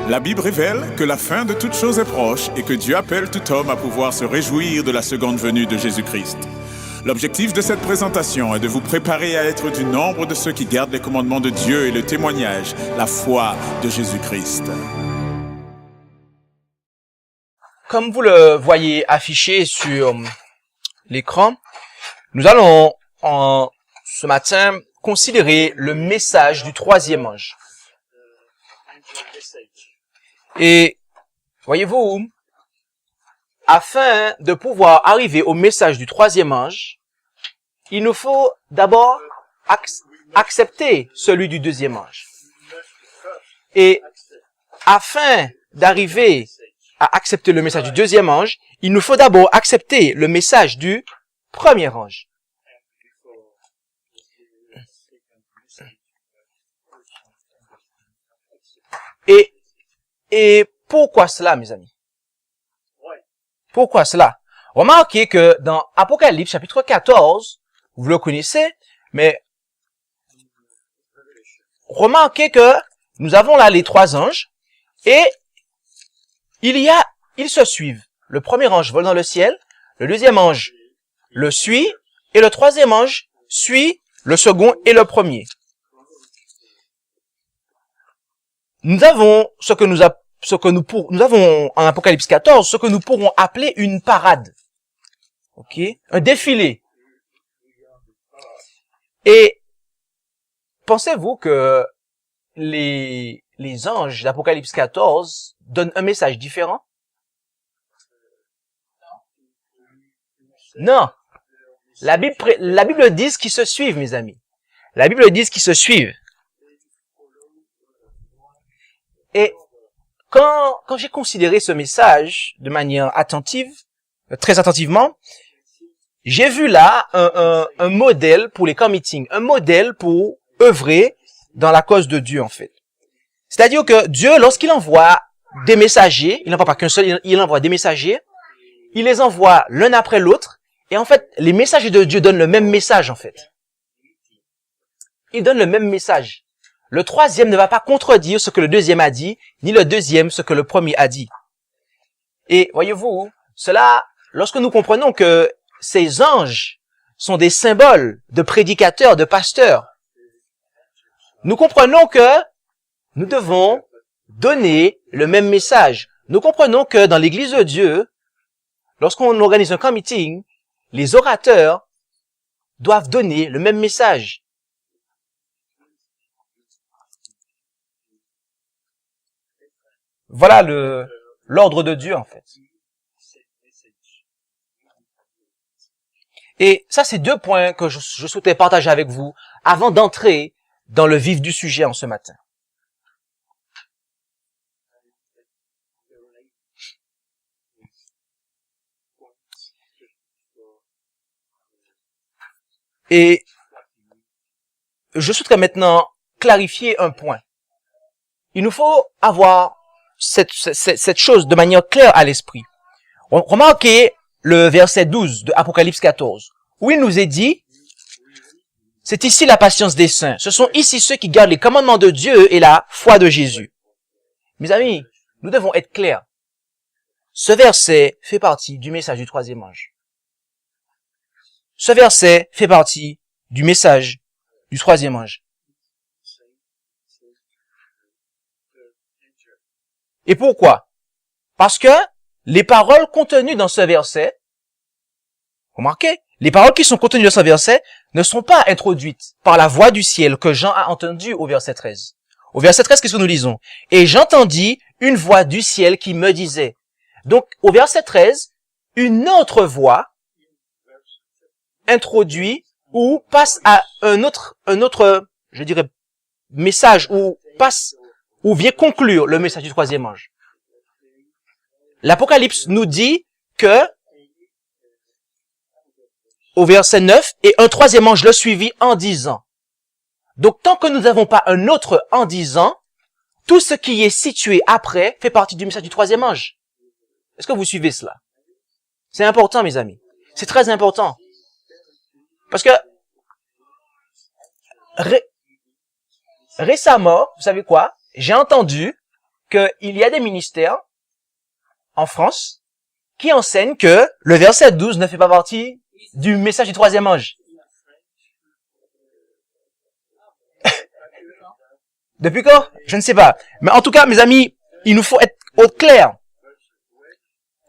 La Bible révèle que la fin de toute chose est proche et que Dieu appelle tout homme à pouvoir se réjouir de la seconde venue de Jésus-Christ. L'objectif de cette présentation est de vous préparer à être du nombre de ceux qui gardent les commandements de Dieu et le témoignage, la foi de Jésus-Christ. Comme vous le voyez affiché sur l'écran, nous allons ce matin considérer le message du troisième ange. Et voyez-vous, afin de pouvoir arriver au message du troisième ange, il nous faut d'abord accepter celui du deuxième ange. Et afin d'arriver à accepter le message du deuxième ange, il nous faut d'abord accepter le message du premier ange. Et pourquoi cela, mes amis? Pourquoi cela? Remarquez que dans Apocalypse chapitre 14, vous le connaissez, mais remarquez que nous avons là les trois anges et ils se suivent. Le premier ange vole dans le ciel, le deuxième ange le suit et le troisième ange suit le second et le premier. Nous avons nous avons en Apocalypse 14 ce que nous pourrons appeler une parade. OK? Un défilé. Et pensez-vous que les anges d'Apocalypse 14 donnent un message différent? Non. La Bible dit qu'ils se suivent, mes amis. La Bible dit qu'ils se suivent. Et quand j'ai considéré ce message de manière attentive, très attentivement, j'ai vu là un modèle pour les camp meetings, un modèle pour œuvrer dans la cause de Dieu, en fait. C'est-à-dire que Dieu, lorsqu'il envoie des messagers, il n'envoie pas qu'un seul, il envoie des messagers, il les envoie l'un après l'autre, et en fait, les messagers de Dieu donnent le même message, en fait. Ils donnent le même message. Le troisième ne va pas contredire ce que le deuxième a dit, ni le deuxième ce que le premier a dit. Et voyez-vous, cela, lorsque nous comprenons que ces anges sont des symboles de prédicateurs, de pasteurs, nous comprenons que nous devons donner le même message. Nous comprenons que dans l'Église de Dieu, lorsqu'on organise un camp meeting, les orateurs doivent donner le même message. Voilà l'ordre de Dieu, en fait. Et ça, c'est deux points que je souhaitais partager avec vous avant d'entrer dans le vif du sujet en ce matin. Et je souhaiterais maintenant clarifier un point. Il nous faut avoir cette chose de manière claire à l'esprit. Remarquez le verset 12 de Apocalypse 14, où il nous est dit, c'est ici la patience des saints. Ce sont ici ceux qui gardent les commandements de Dieu et la foi de Jésus. Mes amis, nous devons être clairs. Ce verset fait partie du message du troisième ange. Ce verset fait partie du message du troisième ange. Et pourquoi? Parce que les paroles contenues dans ce verset, remarquez, les paroles qui sont contenues dans ce verset ne sont pas introduites par la voix du ciel que Jean a entendue au verset 13. Au verset 13, qu'est-ce que nous lisons? Et j'entendis une voix du ciel qui me disait. Donc, au verset 13, une autre voix introduit ou passe à un autre, je dirais, message ou vient conclure le message du troisième ange. L'Apocalypse nous dit que, au verset 9, et un troisième ange le suivit en disant. Donc, tant que nous n'avons pas un autre en disant, tout ce qui est situé après fait partie du message du troisième ange. Est-ce que vous suivez cela? C'est important, mes amis. C'est très important. Parce que, récemment, vous savez quoi? J'ai entendu qu'il y a des ministères en France qui enseignent que le verset 12 ne fait pas partie du message du troisième ange. Depuis quand? Je ne sais pas. Mais en tout cas, mes amis, il nous faut être au clair.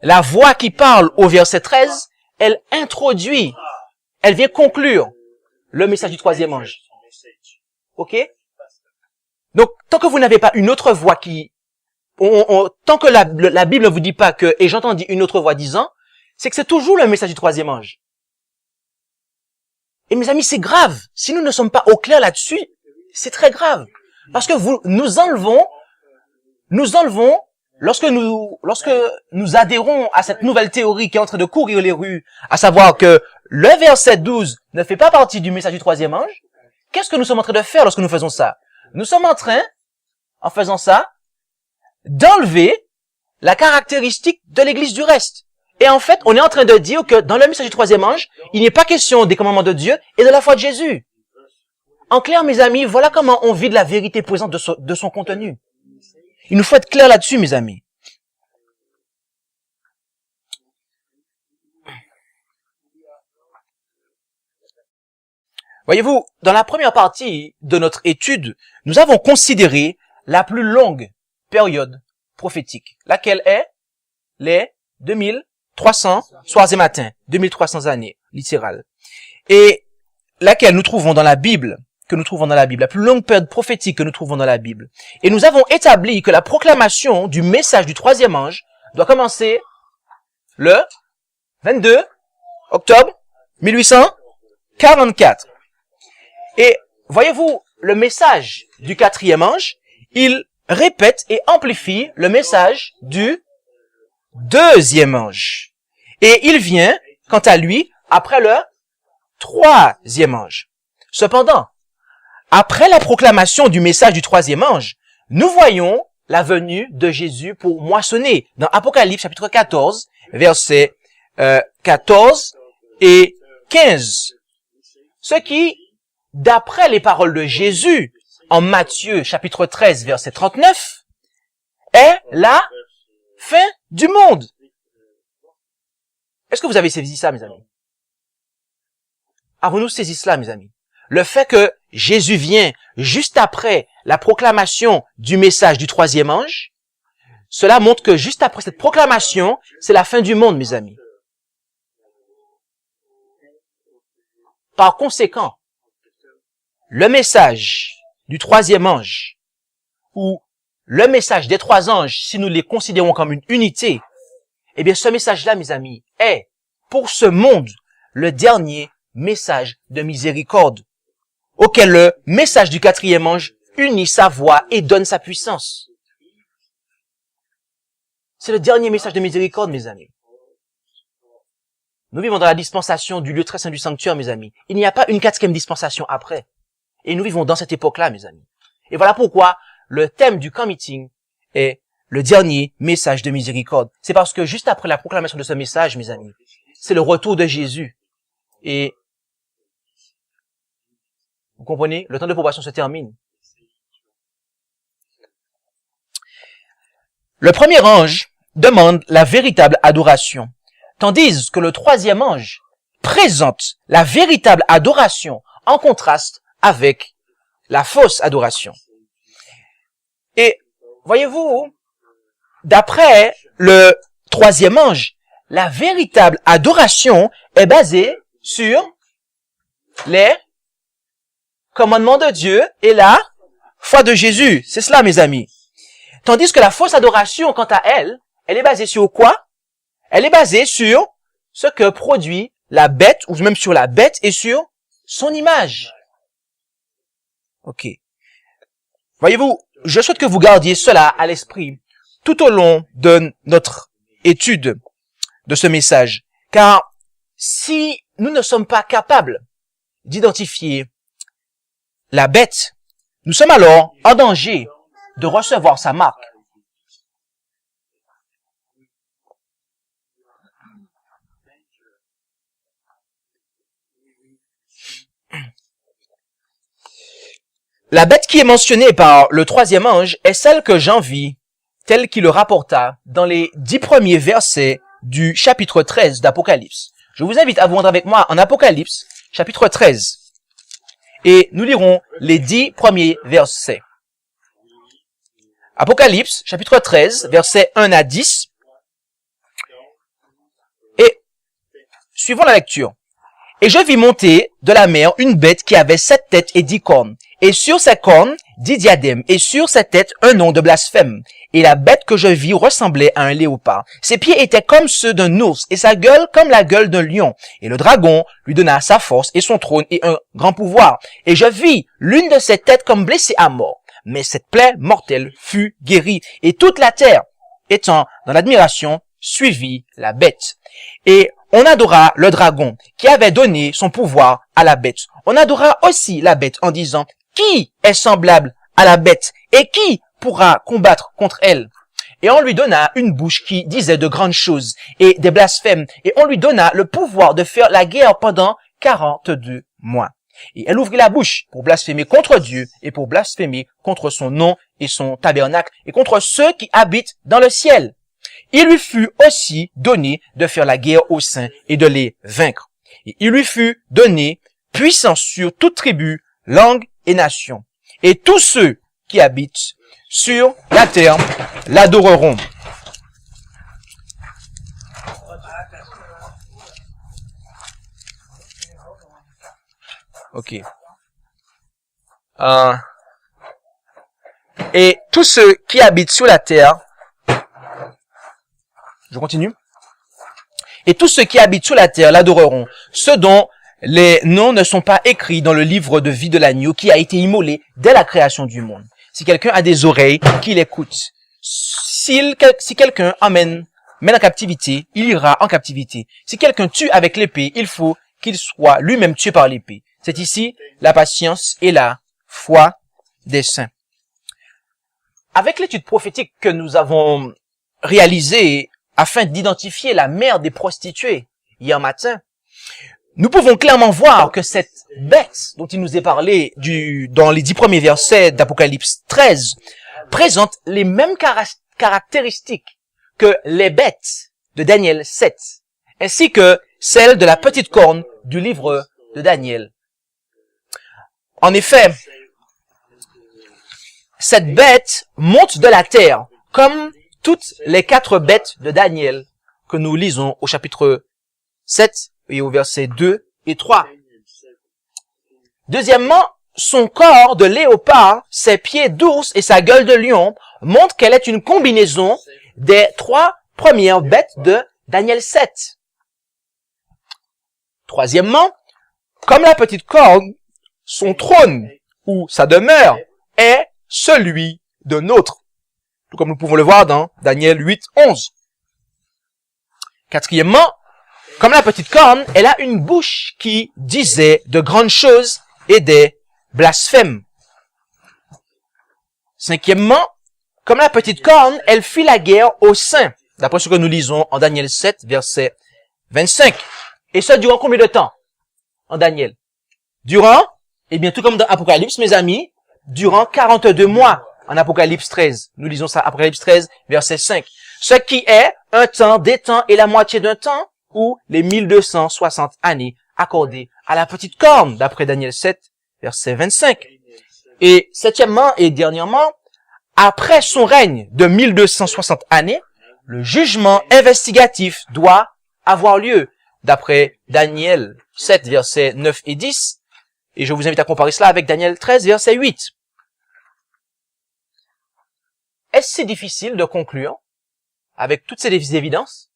La voix qui parle au verset 13, elle introduit, elle vient conclure le message du troisième ange. Ok? Donc, tant que vous n'avez pas une autre voix tant que la Bible ne vous dit pas que, et j'entends une autre voix disant, c'est que c'est toujours le message du troisième ange. Et mes amis, c'est grave. Si nous ne sommes pas au clair là-dessus, c'est très grave. Parce que nous enlevons, lorsque nous adhérons à cette nouvelle théorie qui est en train de courir les rues, à savoir que le verset 12 ne fait pas partie du message du troisième ange, qu'est-ce que nous sommes en train de faire lorsque nous faisons ça? Nous sommes en train, en faisant ça, d'enlever la caractéristique de l'église du reste. Et en fait, on est en train de dire que dans le message du troisième ange, il n'est pas question des commandements de Dieu et de la foi de Jésus. En clair, mes amis, voilà comment on vit de la vérité présente de son contenu. Il nous faut être clair là-dessus, mes amis. Voyez-vous, dans la première partie de notre étude, nous avons considéré la plus longue période prophétique, laquelle est les 2300 soirs et matins, 2300 années, littéral. Et laquelle nous trouvons dans la Bible, la plus longue période prophétique que nous trouvons dans la Bible. Et nous avons établi que la proclamation du message du troisième ange doit commencer le 22 octobre 1844. Et voyez-vous, le message du quatrième ange, il répète et amplifie le message du deuxième ange. Et il vient, quant à lui, après le troisième ange. Cependant, après la proclamation du message du troisième ange, nous voyons la venue de Jésus pour moissonner. Dans Apocalypse chapitre 14, versets 14 et 15. Ce qui, d'après les paroles de Jésus, en Matthieu chapitre 13, verset 39, est la fin du monde. Est-ce que vous avez saisi ça, mes amis? Avons-nous saisi cela, mes amis? Le fait que Jésus vient juste après la proclamation du message du troisième ange, cela montre que juste après cette proclamation, c'est la fin du monde, mes amis. Par conséquent, le message du troisième ange, ou le message des trois anges, si nous les considérons comme une unité, eh bien ce message-là, mes amis, est, pour ce monde, le dernier message de miséricorde, auquel le message du quatrième ange unit sa voix et donne sa puissance. C'est le dernier message de miséricorde, mes amis. Nous vivons dans la dispensation du lieu très saint du sanctuaire, mes amis. Il n'y a pas une quatrième dispensation après. Et nous vivons dans cette époque-là, mes amis. Et voilà pourquoi le thème du camp meeting est le dernier message de miséricorde. C'est parce que juste après la proclamation de ce message, mes amis, c'est le retour de Jésus. Et vous comprenez, le temps de probation se termine. Le premier ange demande la véritable adoration, tandis que le troisième ange présente la véritable adoration en contraste avec la fausse adoration. Et voyez-vous, d'après le troisième ange, la véritable adoration est basée sur les commandements de Dieu et la foi de Jésus. C'est cela, mes amis. Tandis que la fausse adoration, quant à elle, elle est basée sur quoi? Elle est basée sur ce que produit la bête, ou même sur la bête et sur son image. Ok. Voyez-vous, je souhaite que vous gardiez cela à l'esprit tout au long de notre étude de ce message. Car si nous ne sommes pas capables d'identifier la bête, nous sommes alors en danger de recevoir sa marque. La bête qui est mentionnée par le troisième ange est celle que Jean vit tel qu'il le rapporta dans les 10 premiers versets du chapitre 13 d'Apocalypse. Je vous invite à vous rendre avec moi en Apocalypse, chapitre 13. Et nous lirons les 10 premiers versets. Apocalypse, chapitre 13, versets 1 à 10. Et suivons la lecture. Et je vis monter de la mer une bête qui avait 7 têtes et 10 cornes. Et sur ses cornes, 10 diadèmes. Et sur ses têtes, un nom de blasphème. Et la bête que je vis ressemblait à un léopard. Ses pieds étaient comme ceux d'un ours, et sa gueule comme la gueule d'un lion. Et le dragon lui donna sa force et son trône et un grand pouvoir. Et je vis l'une de ses têtes comme blessée à mort. Mais cette plaie mortelle fut guérie. Et toute la terre, étant dans l'admiration, suivit la bête. Et on adora le dragon qui avait donné son pouvoir à la bête. On adora aussi la bête en disant, qui est semblable à la bête et qui pourra combattre contre elle? Et on lui donna une bouche qui disait de grandes choses et des blasphèmes. Et on lui donna le pouvoir de faire la guerre pendant 42 mois. Et elle ouvrit la bouche pour blasphémer contre Dieu et pour blasphémer contre son nom et son tabernacle et contre ceux qui habitent dans le ciel. Il lui fut aussi donné de faire la guerre aux saints et de les vaincre. Et il lui fut donné puissance sur toute tribu, langue et nation. Et tous ceux qui habitent sur la terre l'adoreront. Ok. Et tous ceux qui habitent sur la terre, je continue. Et tous ceux qui habitent sur la terre l'adoreront, ceux dont les noms ne sont pas écrits dans le livre de vie de l'agneau qui a été immolé dès la création du monde. Si quelqu'un a des oreilles, qu'il écoute. Si quelqu'un mène en captivité, il ira en captivité. Si quelqu'un tue avec l'épée, il faut qu'il soit lui-même tué par l'épée. C'est ici la patience et la foi des saints. Avec l'étude prophétique que nous avons réalisée afin d'identifier la mère des prostituées hier matin, nous pouvons clairement voir que cette bête dont il nous est parlé dans les 10 premiers versets d'Apocalypse 13 présente les mêmes caractéristiques que les bêtes de Daniel 7, ainsi que celles de la petite corne du livre de Daniel. En effet, cette bête monte de la terre, comme toutes les 4 bêtes de Daniel que nous lisons au chapitre 7 et au verset 2 et 3. Deuxièmement, son corps de léopard, ses pieds d'ours et sa gueule de lion montrent qu'elle est une combinaison des 3 premières bêtes de Daniel 7. Troisièmement, comme la petite corne, son trône ou sa demeure est celui d'un autre, tout comme nous pouvons le voir dans Daniel 8, 11. Quatrièmement, comme la petite corne, elle a une bouche qui disait de grandes choses et des blasphèmes. Cinquièmement, comme la petite corne, elle fit la guerre aux saints, d'après ce que nous lisons en Daniel 7, verset 25. Et ça durant combien de temps en Daniel? Durant, eh bien, tout comme dans Apocalypse, mes amis, durant 42 mois en Apocalypse 13. Nous lisons ça, Apocalypse 13, verset 5. Ce qui est un temps, des temps et la moitié d'un temps, ou les 1260 années accordées à la petite corne, d'après Daniel 7, verset 25. Et septièmement et dernièrement, après son règne de 1260 années, le jugement investigatif doit avoir lieu, d'après Daniel 7, versets 9 et 10. Et je vous invite à comparer cela avec Daniel 13, verset 8. Est-ce si difficile de conclure avec toutes ces évidences?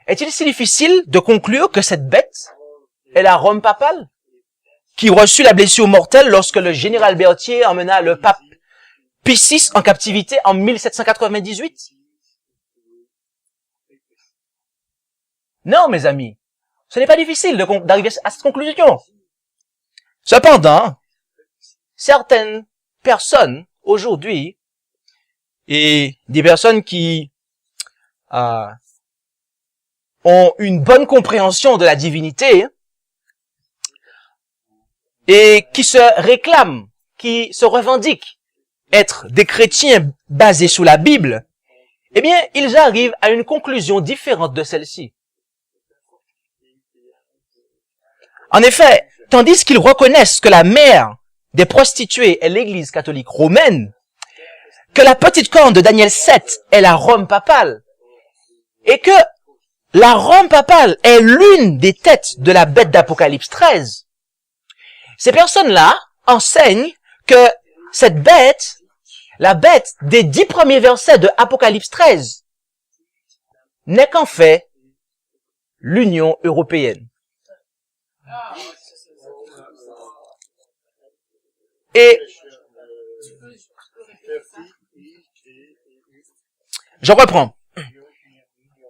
Est-il si difficile de conclure que cette bête est la Rome papale, qui reçut la blessure mortelle lorsque le général Berthier emmena le pape Pie VI en captivité en 1798? Non, mes amis, ce n'est pas difficile d'arriver à cette conclusion. Cependant, certaines personnes aujourd'hui, et des personnes qui ont une bonne compréhension de la divinité et qui se réclament, qui se revendiquent être des chrétiens basés sur la Bible eh bien, ils arrivent à une conclusion différente de celle-ci. En effet, tandis qu'ils reconnaissent que la mère des prostituées est l'Église catholique romaine, que la petite corne de Daniel 7 est la Rome papale, et que la Rome papale est l'une des têtes de la bête d'Apocalypse 13, ces personnes-là enseignent que cette bête, la bête des 10 premiers versets de Apocalypse 13, n'est qu'en fait l'Union européenne. Et je reprends.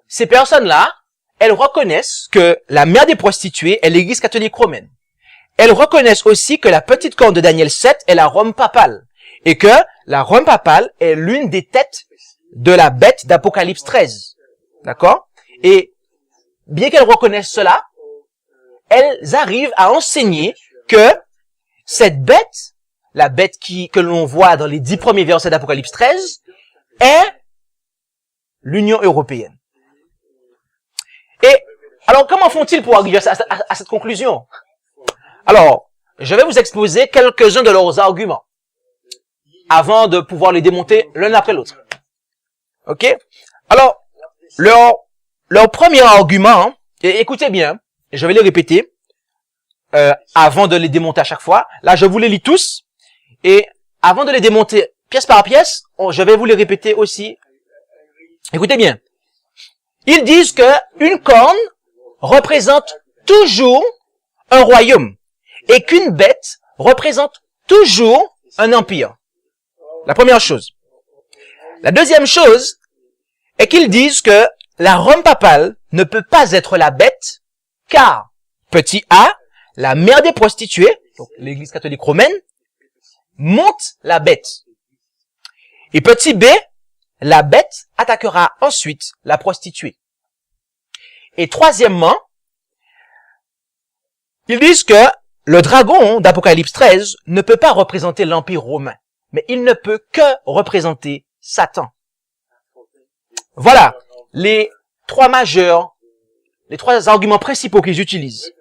Ces personnes-là, elles reconnaissent que la mère des prostituées est l'Église catholique romaine. Elles reconnaissent aussi que la petite corne de Daniel 7 est la Rome papale et que la Rome papale est l'une des têtes de la bête d'Apocalypse 13. D'accord? Et bien qu'elles reconnaissent cela, elles arrivent à enseigner que cette bête, la bête que l'on voit dans les 10 premiers versets d'Apocalypse 13, est l'Union européenne. Et alors, comment font-ils pour arriver à cette conclusion? Alors, je vais vous exposer quelques-uns de leurs arguments avant de pouvoir les démonter l'un après l'autre. OK? Alors, leur premier argument, et écoutez bien, je vais les répéter avant de les démonter à chaque fois. Là, je vous les lis tous. Et avant de les démonter pièce par pièce, je vais vous les répéter aussi. Écoutez bien. Ils disent que une corne représente toujours un royaume et qu'une bête représente toujours un empire. La première chose. La deuxième chose est qu'ils disent que la Rome papale ne peut pas être la bête car, petit a, la mère des prostituées, donc l'Église catholique romaine, monte la bête. Et petit b, la bête attaquera ensuite la prostituée. Et troisièmement, ils disent que le dragon d'Apocalypse 13 ne peut pas représenter l'Empire romain, mais il ne peut que représenter Satan. Voilà les trois arguments principaux qu'ils utilisent.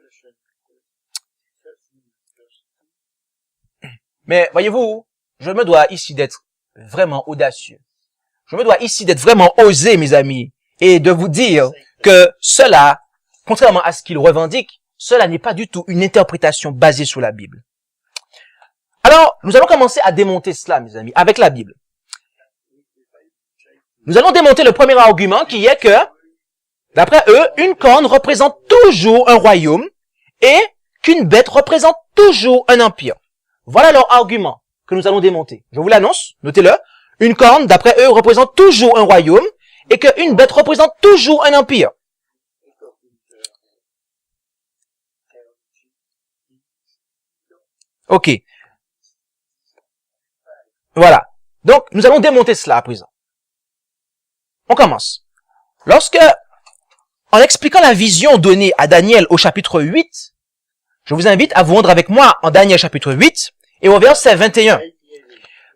Mais voyez-vous, je me dois ici d'être vraiment audacieux. Je me dois ici d'être vraiment osé, mes amis, et de vous dire que cela, contrairement à ce qu'ils revendiquent, cela n'est pas du tout une interprétation basée sur la Bible. Alors, nous allons commencer à démonter cela, mes amis, avec la Bible. Nous allons démonter le premier argument qui est que, d'après eux, une corne représente toujours un royaume et qu'une bête représente toujours un empire. Voilà leur argument que nous allons démonter. Je vous l'annonce, notez-le. Une corne, d'après eux, représente toujours un royaume et qu'une bête représente toujours un empire. Ok. Voilà. Donc, nous allons démonter cela à présent. On commence. En expliquant la vision donnée à Daniel au chapitre 8, je vous invite à vous rendre avec moi en Daniel chapitre 8 et au verset 21.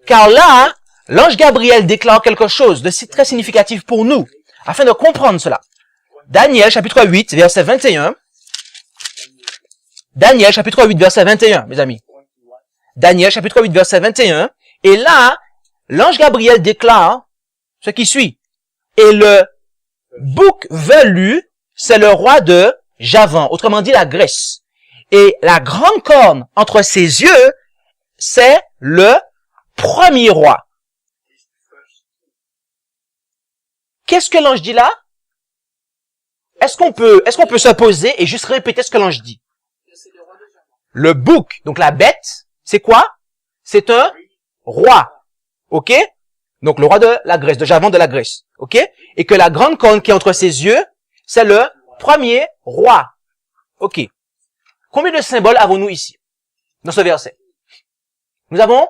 Car là, l'ange Gabriel déclare quelque chose de très significatif pour nous, afin de comprendre cela. Daniel chapitre 8, verset 21. Daniel chapitre 8, verset 21, mes amis. Daniel chapitre 8, verset 21. Et là, l'ange Gabriel déclare ce qui suit. Et le bouc velu, c'est le roi de Javan, autrement dit la Grèce. Et la grande corne entre ses yeux, c'est le premier roi. Qu'est-ce que l'ange dit là? Est-ce qu'on peut se poser et juste répéter ce que l'ange dit? Le bouc, donc la bête, c'est quoi? C'est un roi. Ok? Donc le roi de la Grèce, de Javan de la Grèce. Ok? Et que la grande corne qui est entre ses yeux, c'est le premier roi. Ok. Combien de symboles avons-nous ici, dans ce verset? Nous avons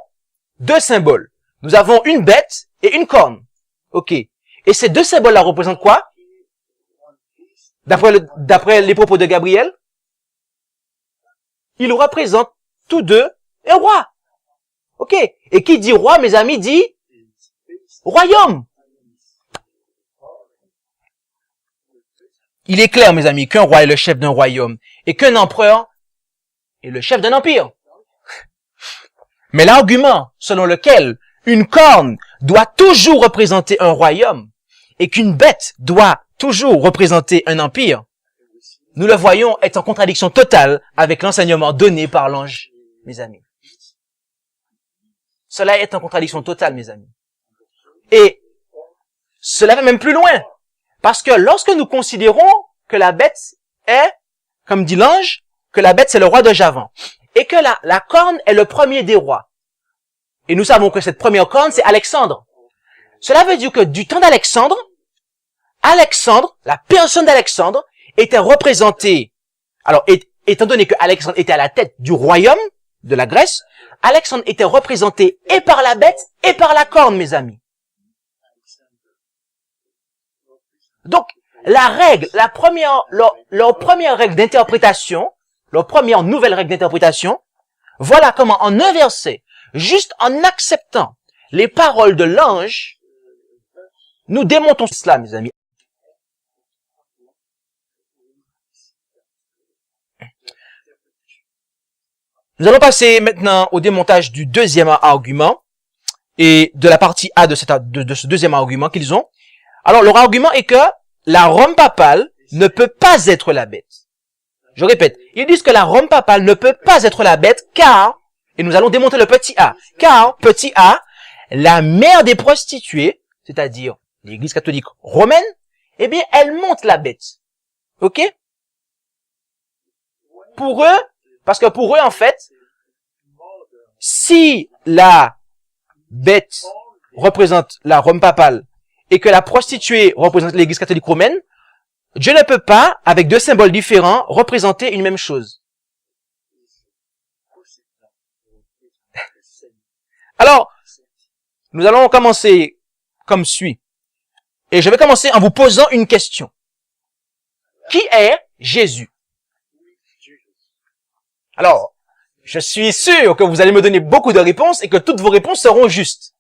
deux symboles. Nous avons une bête et une corne. Ok. Et ces deux symboles-là représentent quoi? D'après les propos de Gabriel, ils représentent tous deux un roi. Ok. Et qui dit roi, mes amis, dit royaume. Il est clair, mes amis, qu'un roi est le chef d'un royaume et qu'un empereur est le chef d'un empire. Mais l'argument selon lequel une corne doit toujours représenter un royaume et qu'une bête doit toujours représenter un empire, nous le voyons est en contradiction totale avec l'enseignement donné par l'ange, mes amis. Cela est en contradiction totale, mes amis. Et cela va même plus loin. Parce que lorsque nous considérons que la bête est, comme dit l'ange, que la bête c'est le roi de Javan, et que la corne est le premier des rois, et nous savons que cette première corne c'est Alexandre. Cela veut dire que du temps d'Alexandre, la personne d'Alexandre, était représentée, alors étant donné que Alexandre était à la tête du royaume de la Grèce, Alexandre était représenté et par la bête et par la corne, mes amis. Donc, leur première règle d'interprétation, leur première nouvelle règle d'interprétation, voilà comment en un verset, juste en acceptant les paroles de l'ange, nous démontons cela, mes amis. Nous allons passer maintenant au démontage du deuxième argument et de la partie A de ce deuxième argument qu'ils ont. Alors, leur argument est que la Rome papale ne peut pas être la bête. Je répète, ils disent que la Rome papale ne peut pas être la bête car, et nous allons démontrer le petit a, car, petit a, la mère des prostituées, c'est-à-dire l'Église catholique romaine, eh bien, elle monte la bête. Ok? Pour eux, parce que pour eux, en fait, si la bête représente la Rome papale et que la prostituée représente l'Église catholique romaine, Dieu ne peut pas, avec deux symboles différents, représenter une même chose. Alors, nous allons commencer comme suit. Et je vais commencer en vous posant une question. Qui est Jésus? Alors, je suis sûr que vous allez me donner beaucoup de réponses et que toutes vos réponses seront justes.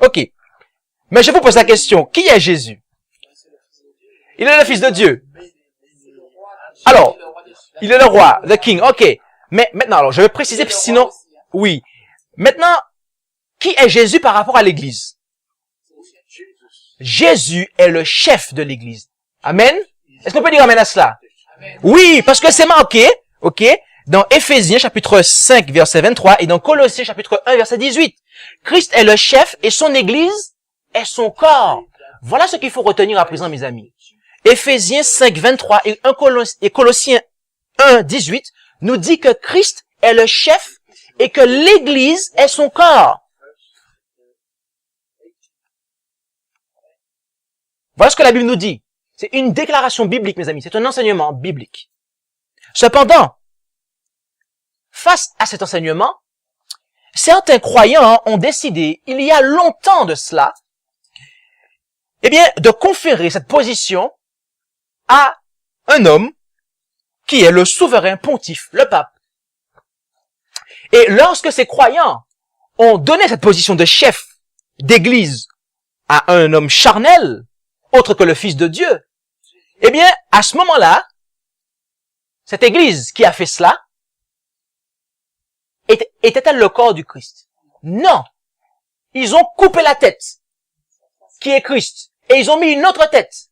Ok. Mais je vous pose la question. Qui est Jésus? Il est le Fils de Dieu. Alors, il est le roi, the king. Ok. Mais maintenant, alors, je vais préciser, sinon, oui. Maintenant, qui est Jésus par rapport à l'Église? Jésus est le chef de l'Église. Amen? Est-ce qu'on peut dire amen à cela? Oui, parce que c'est marqué, ok, dans Éphésiens chapitre 5 verset 23 et dans Colossiens chapitre 1 verset 18. Christ est le chef et son Église est son corps. Voilà ce qu'il faut retenir à présent, mes amis. Éphésiens 5 23 et Colossiens 1 18 nous dit que Christ est le chef et que l'Église est son corps. Voilà ce que la Bible nous dit. C'est une déclaration biblique, mes amis. C'est un enseignement biblique. Cependant, face à cet enseignement, certains croyants ont décidé, il y a longtemps de cela, eh bien, de conférer cette position à un homme qui est le souverain pontife, le pape. Et lorsque ces croyants ont donné cette position de chef d'église à un homme charnel, autre que le Fils de Dieu, eh bien, à ce moment-là, cette église qui a fait cela, était-elle le corps du Christ? Non. Ils ont coupé la tête, qui est Christ, et ils ont mis une autre tête.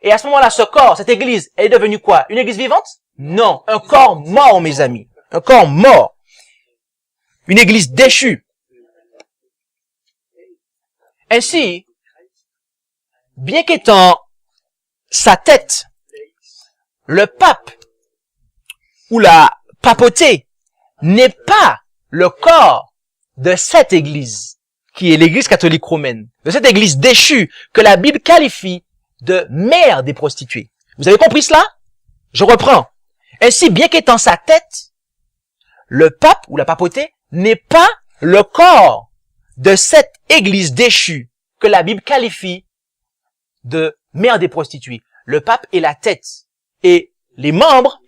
Et à ce moment-là, ce corps, cette église, elle est devenue quoi? Une église vivante? Non. Un corps mort, mes amis. Un corps mort. Une église déchue. Ainsi, bien qu'étant sa tête, le pape ou la papauté n'est pas le corps de cette église, qui est l'église catholique romaine, de cette église déchue que la Bible qualifie de mère des prostituées. Vous avez compris cela? Je reprends. Ainsi, bien qu'étant sa tête, le pape ou la papauté n'est pas le corps de cette église déchue que la Bible qualifie de mère des prostituées. Le pape est la tête. Et les membres,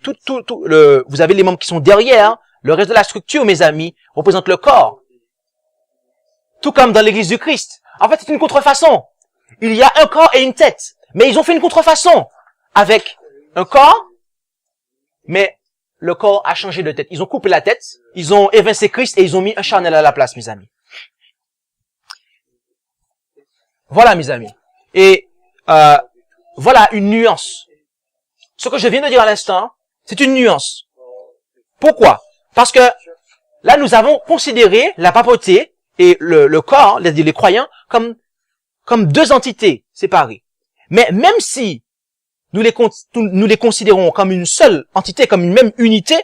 vous avez les membres qui sont derrière, le reste de la structure, mes amis, représente le corps. Tout comme dans l'église du Christ. En fait, c'est une contrefaçon. Il y a un corps et une tête. Mais ils ont fait une contrefaçon avec un corps, mais le corps a changé de tête. Ils ont coupé la tête, ils ont évincé Christ et ils ont mis un charnel à la place, mes amis. Voilà, mes amis. Et voilà une nuance. Ce que je viens de dire à l'instant, c'est une nuance. Pourquoi? Parce que là, nous avons considéré la papauté et le corps, les croyants, comme deux entités séparées. Mais même si nous les considérons comme une seule entité, comme une même unité,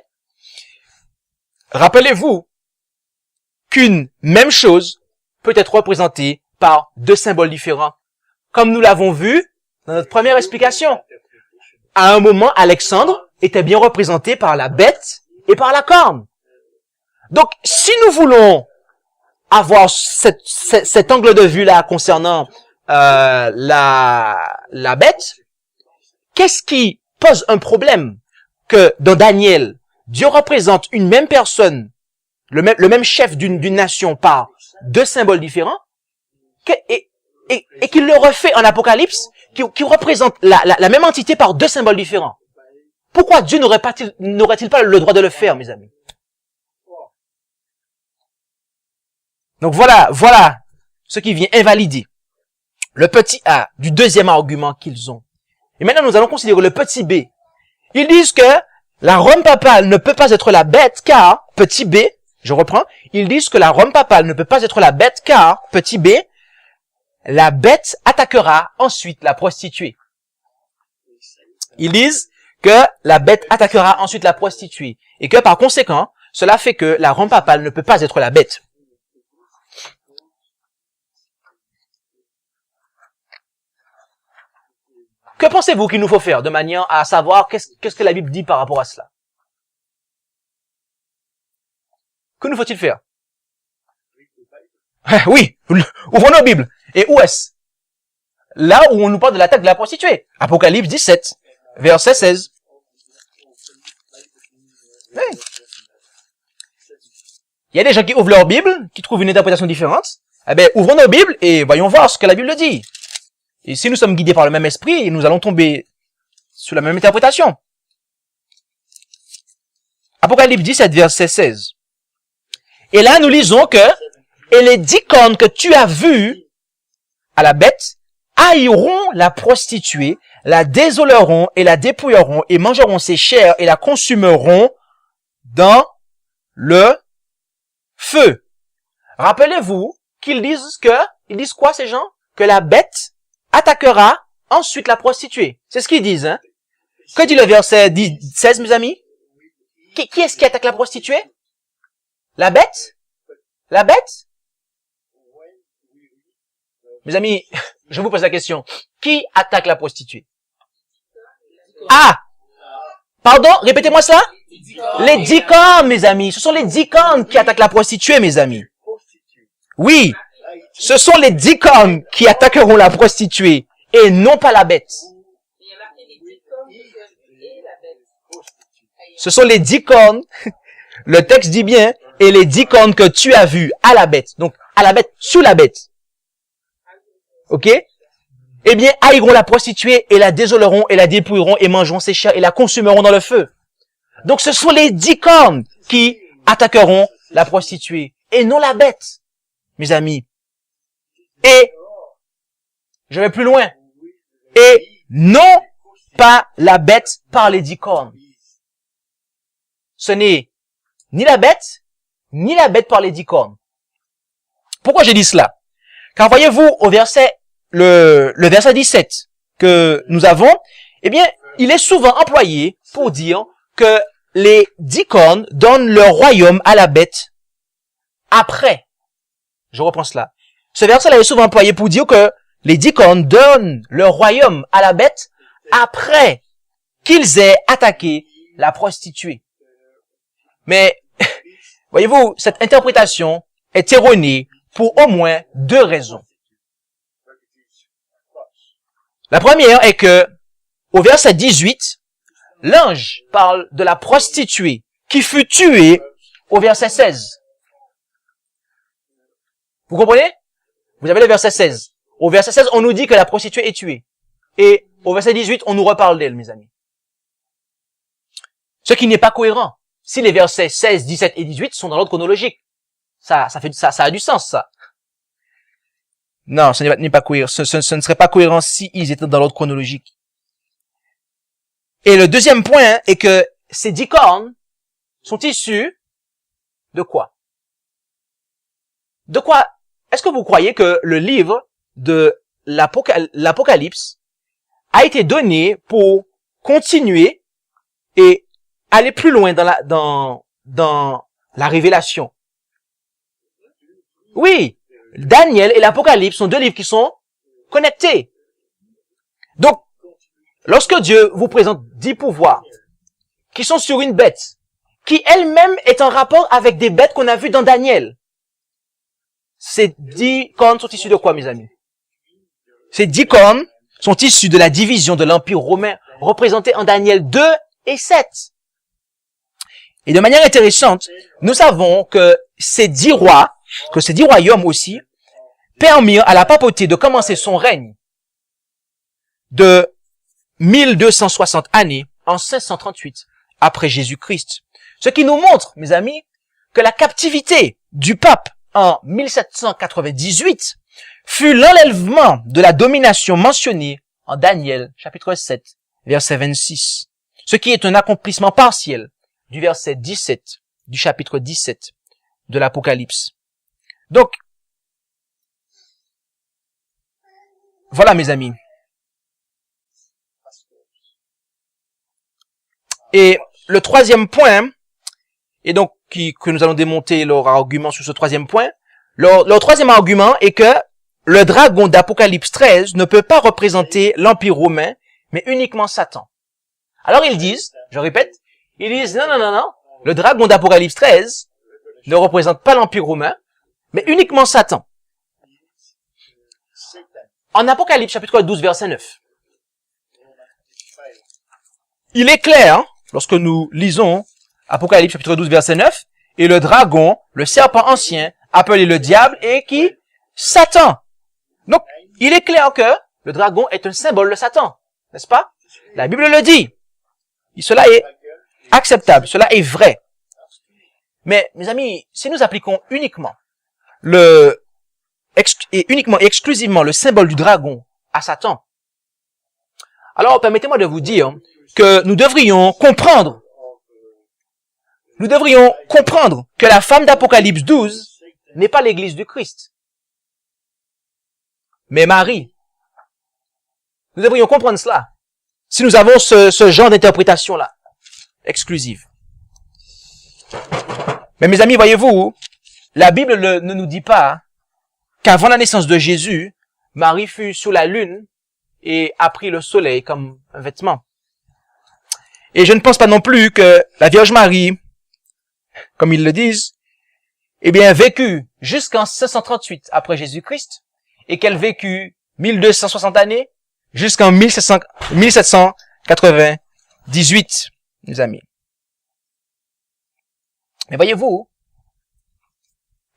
rappelez-vous qu'une même chose peut être représentée par deux symboles différents. Comme nous l'avons vu dans notre première explication. À un moment, Alexandre était bien représenté par la bête et par la corne. Donc, si nous voulons avoir cet angle de vue-là concernant la bête, qu'est-ce qui pose un problème que dans Daniel, Dieu représente une même personne, le même chef d'une nation par deux symboles différents, et qu'il le refait en Apocalypse, qui représente la même entité par deux symboles différents? Pourquoi Dieu n'aurait-il pas le droit de le faire, mes amis? Donc voilà ce qui vient invalider le petit A du deuxième argument qu'ils ont. Et maintenant, nous allons considérer le petit B. Ils disent que la Rome papale ne peut pas être la bête car, petit B, je reprends, ils disent que la Rome papale ne peut pas être la bête car, petit B, la bête attaquera ensuite la prostituée. Ils disent que la bête attaquera ensuite la prostituée et que par conséquent, cela fait que la Rome papale ne peut pas être la bête. Que pensez-vous qu'il nous faut faire de manière à savoir qu'est-ce que la Bible dit par rapport à cela? Que nous faut-il faire? Oui, ouvrons nos Bibles. Et où est-ce? Là où on nous parle de l'attaque de la prostituée. Apocalypse 17, verset 16. Oui. Il y a des gens qui ouvrent leur Bible, qui trouvent une interprétation différente. Eh bien, ouvrons nos Bibles et voyons voir ce que la Bible dit. Et si nous sommes guidés par le même esprit, nous allons tomber sur la même interprétation. Apocalypse 17, verset 16. Et là, nous lisons que « Et les 10 cornes que tu as vues à la bête haïront la prostituée, la désoleront et la dépouilleront et mangeront ses chairs et la consumeront dans le feu. » Rappelez-vous qu'ils disent ils disent quoi ces gens? Que la bête attaquera ensuite la prostituée. C'est ce qu'ils disent, hein? Que dit le verset 16, mes amis? Qui est-ce qui attaque la prostituée? La bête? La bête? Mes amis, je vous pose la question. Qui attaque la prostituée? Ah! Pardon? Répétez-moi ça? Les 10 cornes, mes amis. Ce sont les 10 cornes qui attaquent la prostituée, mes amis. Oui. Ce sont les 10 cornes qui attaqueront la prostituée et non pas la bête. Ce sont les 10 cornes, le texte dit bien, et les 10 cornes que tu as vues à la bête. Donc, à la bête, sous la bête. Ok? Eh bien, haïront la prostituée et la désoleront et la dépouilleront et mangeront ses chairs et la consumeront dans le feu. Donc, ce sont les 10 cornes qui attaqueront la prostituée et non la bête, mes amis. Et, je vais plus loin, et non pas la bête par les 10 cornes. Ce n'est ni la bête par les 10 cornes. Pourquoi j'ai dit cela? Car voyez-vous, au verset, le verset 17 que nous avons, eh bien, il est souvent employé pour dire que les 10 cornes donnent leur royaume à la bête après. Je reprends cela. Ce verset-là est souvent employé pour dire que les 10 cornes donnent leur royaume à la bête après qu'ils aient attaqué la prostituée. Mais, voyez-vous, cette interprétation est erronée pour au moins 2 raisons. La première est que, au verset 18, l'ange parle de la prostituée qui fut tuée au verset 16. Vous comprenez? Vous avez le verset 16. Au verset 16, on nous dit que la prostituée est tuée. Et au verset 18, on nous reparle d'elle, mes amis. Ce qui n'est pas cohérent. Si les versets 16, 17 et 18 sont dans l'ordre chronologique, ça a du sens, ça. Non, ce n'est pas cohérent. Ce ne serait pas cohérent si ils étaient dans l'ordre chronologique. Et le deuxième point est que ces 10 cornes sont issues de quoi? De quoi? Est-ce que vous croyez que le livre de l'Apocalypse a été donné pour continuer et aller plus loin dans la révélation? Oui, Daniel et l'Apocalypse sont deux livres qui sont connectés. Donc, lorsque Dieu vous présente 10 pouvoirs qui sont sur une bête, qui elle-même est en rapport avec des bêtes qu'on a vues dans Daniel, ces 10 cornes sont issues de quoi, mes amis? Ces 10 cornes sont issues de la division de l'Empire romain représentée en Daniel 2 et 7. Et de manière intéressante, nous savons que ces 10 rois, que ces 10 royaumes aussi, permirent à la papauté de commencer son règne de 1260 années en 538 après Jésus-Christ. Ce qui nous montre, mes amis, que la captivité du pape en 1798 fut l'enlèvement de la domination mentionnée en Daniel, chapitre 7, verset 26. Ce qui est un accomplissement partiel du verset 17, du chapitre 17 de l'Apocalypse. Donc, voilà mes amis. Et le troisième point, et donc que nous allons démonter leur argument sur ce troisième point, leur troisième argument est que le dragon d'Apocalypse 13 ne peut pas représenter l'Empire romain, mais uniquement Satan. Alors ils disent, je répète, ils disent non, le dragon d'Apocalypse 13 ne représente pas l'Empire romain, mais uniquement Satan. En Apocalypse chapitre 12 verset 9, il est clair, lorsque nous lisons Apocalypse chapitre 12 verset 9, et le dragon, le serpent ancien, appelé le diable, et qui? Satan. Donc, il est clair que le dragon est un symbole de Satan, n'est-ce pas? La Bible le dit. Et cela est acceptable, cela est vrai. Mais, mes amis, si nous appliquons uniquement exclusivement le symbole du dragon à Satan, alors permettez-moi de vous dire que nous devrions comprendre que la femme d'Apocalypse 12 n'est pas l'église du Christ, mais Marie. Nous devrions comprendre cela, si nous avons ce genre d'interprétation-là, exclusive. Mais mes amis, voyez-vous, la Bible ne nous dit pas qu'avant la naissance de Jésus, Marie fut sous la lune et a pris le soleil comme un vêtement. Et je ne pense pas non plus que la Vierge Marie, comme ils le disent, eh bien, vécut jusqu'en 538 après Jésus-Christ et qu'elle vécut 1260 années jusqu'en 1798, mes amis. Mais voyez-vous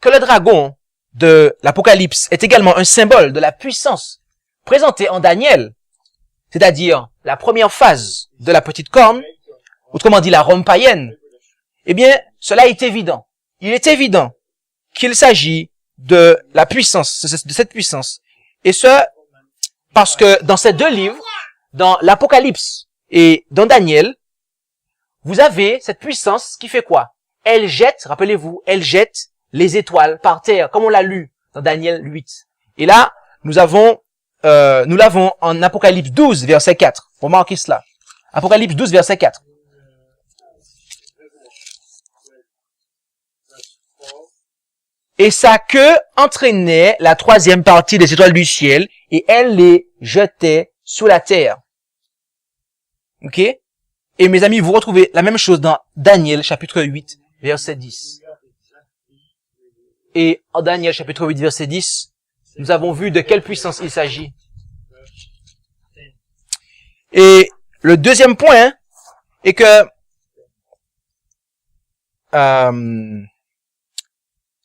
que le dragon de l'Apocalypse est également un symbole de la puissance présentée en Daniel, c'est-à-dire la première phase de la petite corne, autrement dit la Rome païenne. Eh bien, cela est évident. Il est évident qu'il s'agit de la puissance, de cette puissance. Et ce, parce que dans ces deux livres, dans l'Apocalypse et dans Daniel, vous avez cette puissance qui fait quoi? Elle jette, rappelez-vous, elle jette les étoiles par terre, comme on l'a lu dans Daniel 8. Et là, nous l'avons en Apocalypse 12, verset 4. Remarquez cela. Apocalypse 12, verset 4. Et sa queue entraînait la troisième partie des étoiles du ciel, et elle les jetait sous la terre. Ok? Et mes amis, vous retrouvez la même chose dans Daniel, chapitre 8, verset 10. Et en Daniel, chapitre 8, verset 10, nous avons vu de quelle puissance il s'agit. Et le deuxième point est que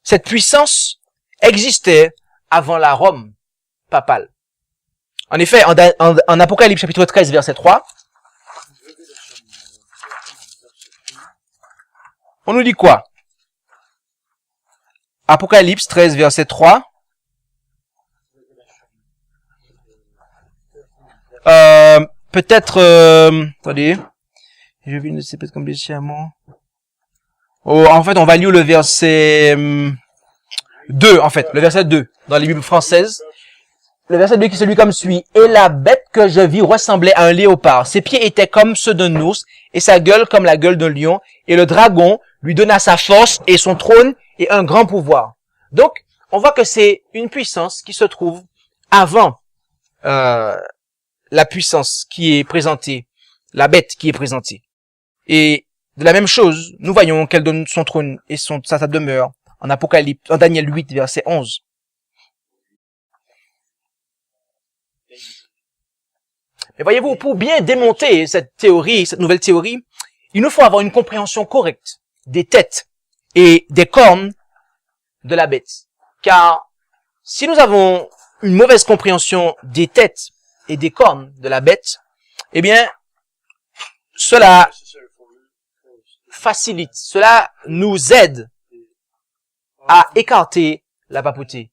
cette puissance existait avant la Rome papale. En effet, en Apocalypse chapitre 13, verset 3, On nous dit quoi? Apocalypse 13, verset 3. Peut-être, attendez. Je vais ne sais pas comme sciemment. Oh, en fait, on va lire le verset 2, en fait, le verset 2, dans les Bibles françaises. Le verset 2 qui se lit comme suit. Et la bête que je vis ressemblait à un léopard. Ses pieds étaient comme ceux d'un ours, et sa gueule comme la gueule d'un lion. Et le dragon lui donna sa force et son trône et un grand pouvoir. Donc, on voit que c'est une puissance qui se trouve avant la puissance qui est présentée, la bête qui est présentée. Et de la même chose, nous voyons qu'elle donne son trône et sa demeure en Apocalypse, en Daniel 8, verset 11. Mais voyez-vous, pour bien démonter cette théorie, cette nouvelle théorie, il nous faut avoir une compréhension correcte des têtes et des cornes de la bête. Car si nous avons une mauvaise compréhension des têtes et des cornes de la bête, eh bien, cela facilite, cela nous aide à écarter la papauté.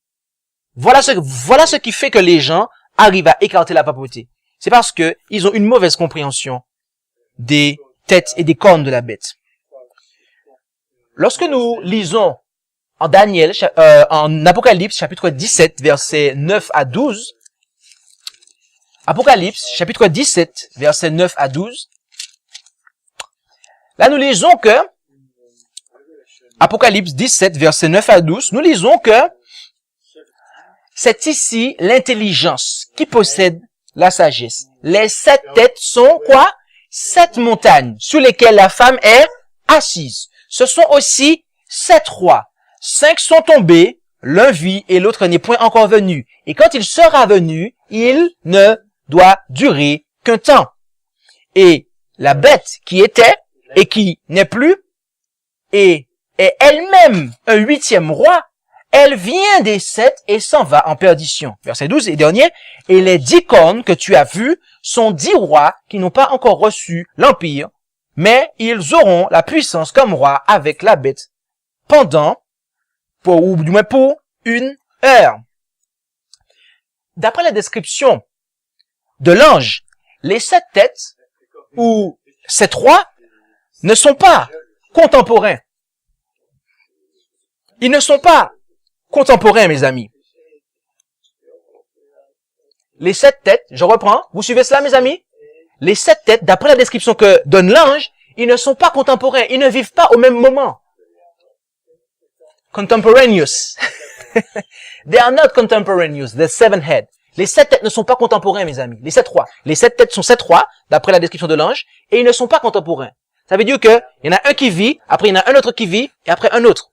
Voilà ce qui fait que les gens arrivent à écarter la papauté. C'est parce que ils ont une mauvaise compréhension des têtes et des cornes de la bête. Lorsque nous lisons en Daniel, en Apocalypse, chapitre 17, versets 9 à 12, Apocalypse, chapitre 17, versets 9 à 12, là nous lisons que, Apocalypse 17, versets 9 à 12, nous lisons que c'est ici l'intelligence qui possède la sagesse. Les 7 têtes sont quoi? 7 montagnes sur lesquelles la femme est assise. Ce sont aussi 7 rois. 5 sont tombés, l'un vit et l'autre n'est point encore venu. Et quand il sera venu, il ne doit durer qu'un temps. Et la bête qui était et qui n'est plus et est elle-même un 8e roi, elle vient des 7 et s'en va en perdition. Verset 12 et dernier. Et les 10 cornes que tu as vues sont 10 rois qui n'ont pas encore reçu l'empire, mais ils auront la puissance comme roi avec la bête pendant, ou du moins pour, 1 heure. D'après la description de l'ange, les 7 têtes ou 7 rois ne sont pas contemporains. Ils ne sont pas contemporains, mes amis. Les 7 têtes, je reprends, vous suivez cela, mes amis? Les 7 têtes, d'après la description que donne l'ange, ils ne sont pas contemporains, ils ne vivent pas au même moment. Contemporaneous. They are not contemporaneous, the 7 heads. Les 7 têtes ne sont pas contemporains, mes amis. Les 7 rois. Les 7 têtes sont 7 rois, d'après la description de l'ange, et ils ne sont pas contemporains. Ça veut dire que il y en a un qui vit, après il y en a un autre qui vit, et après un autre.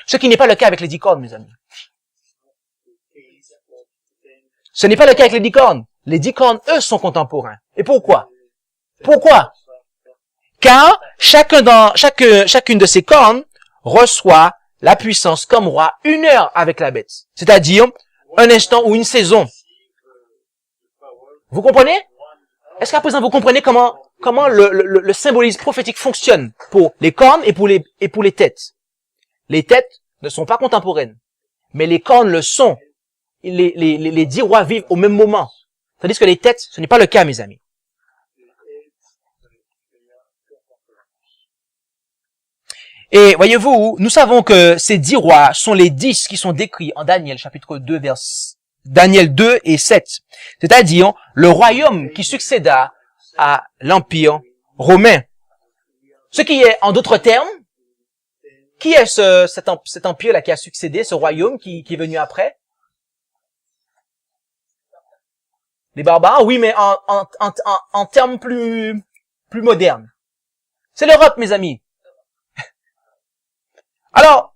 Ce qui n'est pas le cas avec les 10 cornes, mes amis. Ce n'est pas le cas avec les 10 cornes. Les 10 cornes, eux, sont contemporains. Et pourquoi? Pourquoi? Car chacune de ces cornes reçoit la puissance comme roi 1 heure avec la bête. C'est-à-dire un instant ou une saison. Vous comprenez? Est-ce qu'à présent vous comprenez comment le symbolisme prophétique fonctionne pour les cornes et pour les têtes? Les têtes ne sont pas contemporaines, mais les cornes le sont. Les 10 rois vivent au même moment. Tandis que les têtes, ce n'est pas le cas, mes amis. Et voyez-vous, nous savons que ces 10 rois sont les 10 qui sont décrits en Daniel, chapitre 2, Daniel 2 et 7. C'est-à-dire le royaume qui succéda à l'empire romain. Ce qui est, en d'autres termes, qui est cet empire-là qui a succédé, ce royaume qui est venu après? Les barbares, oui, mais en termes plus modernes. C'est l'Europe, mes amis. Alors,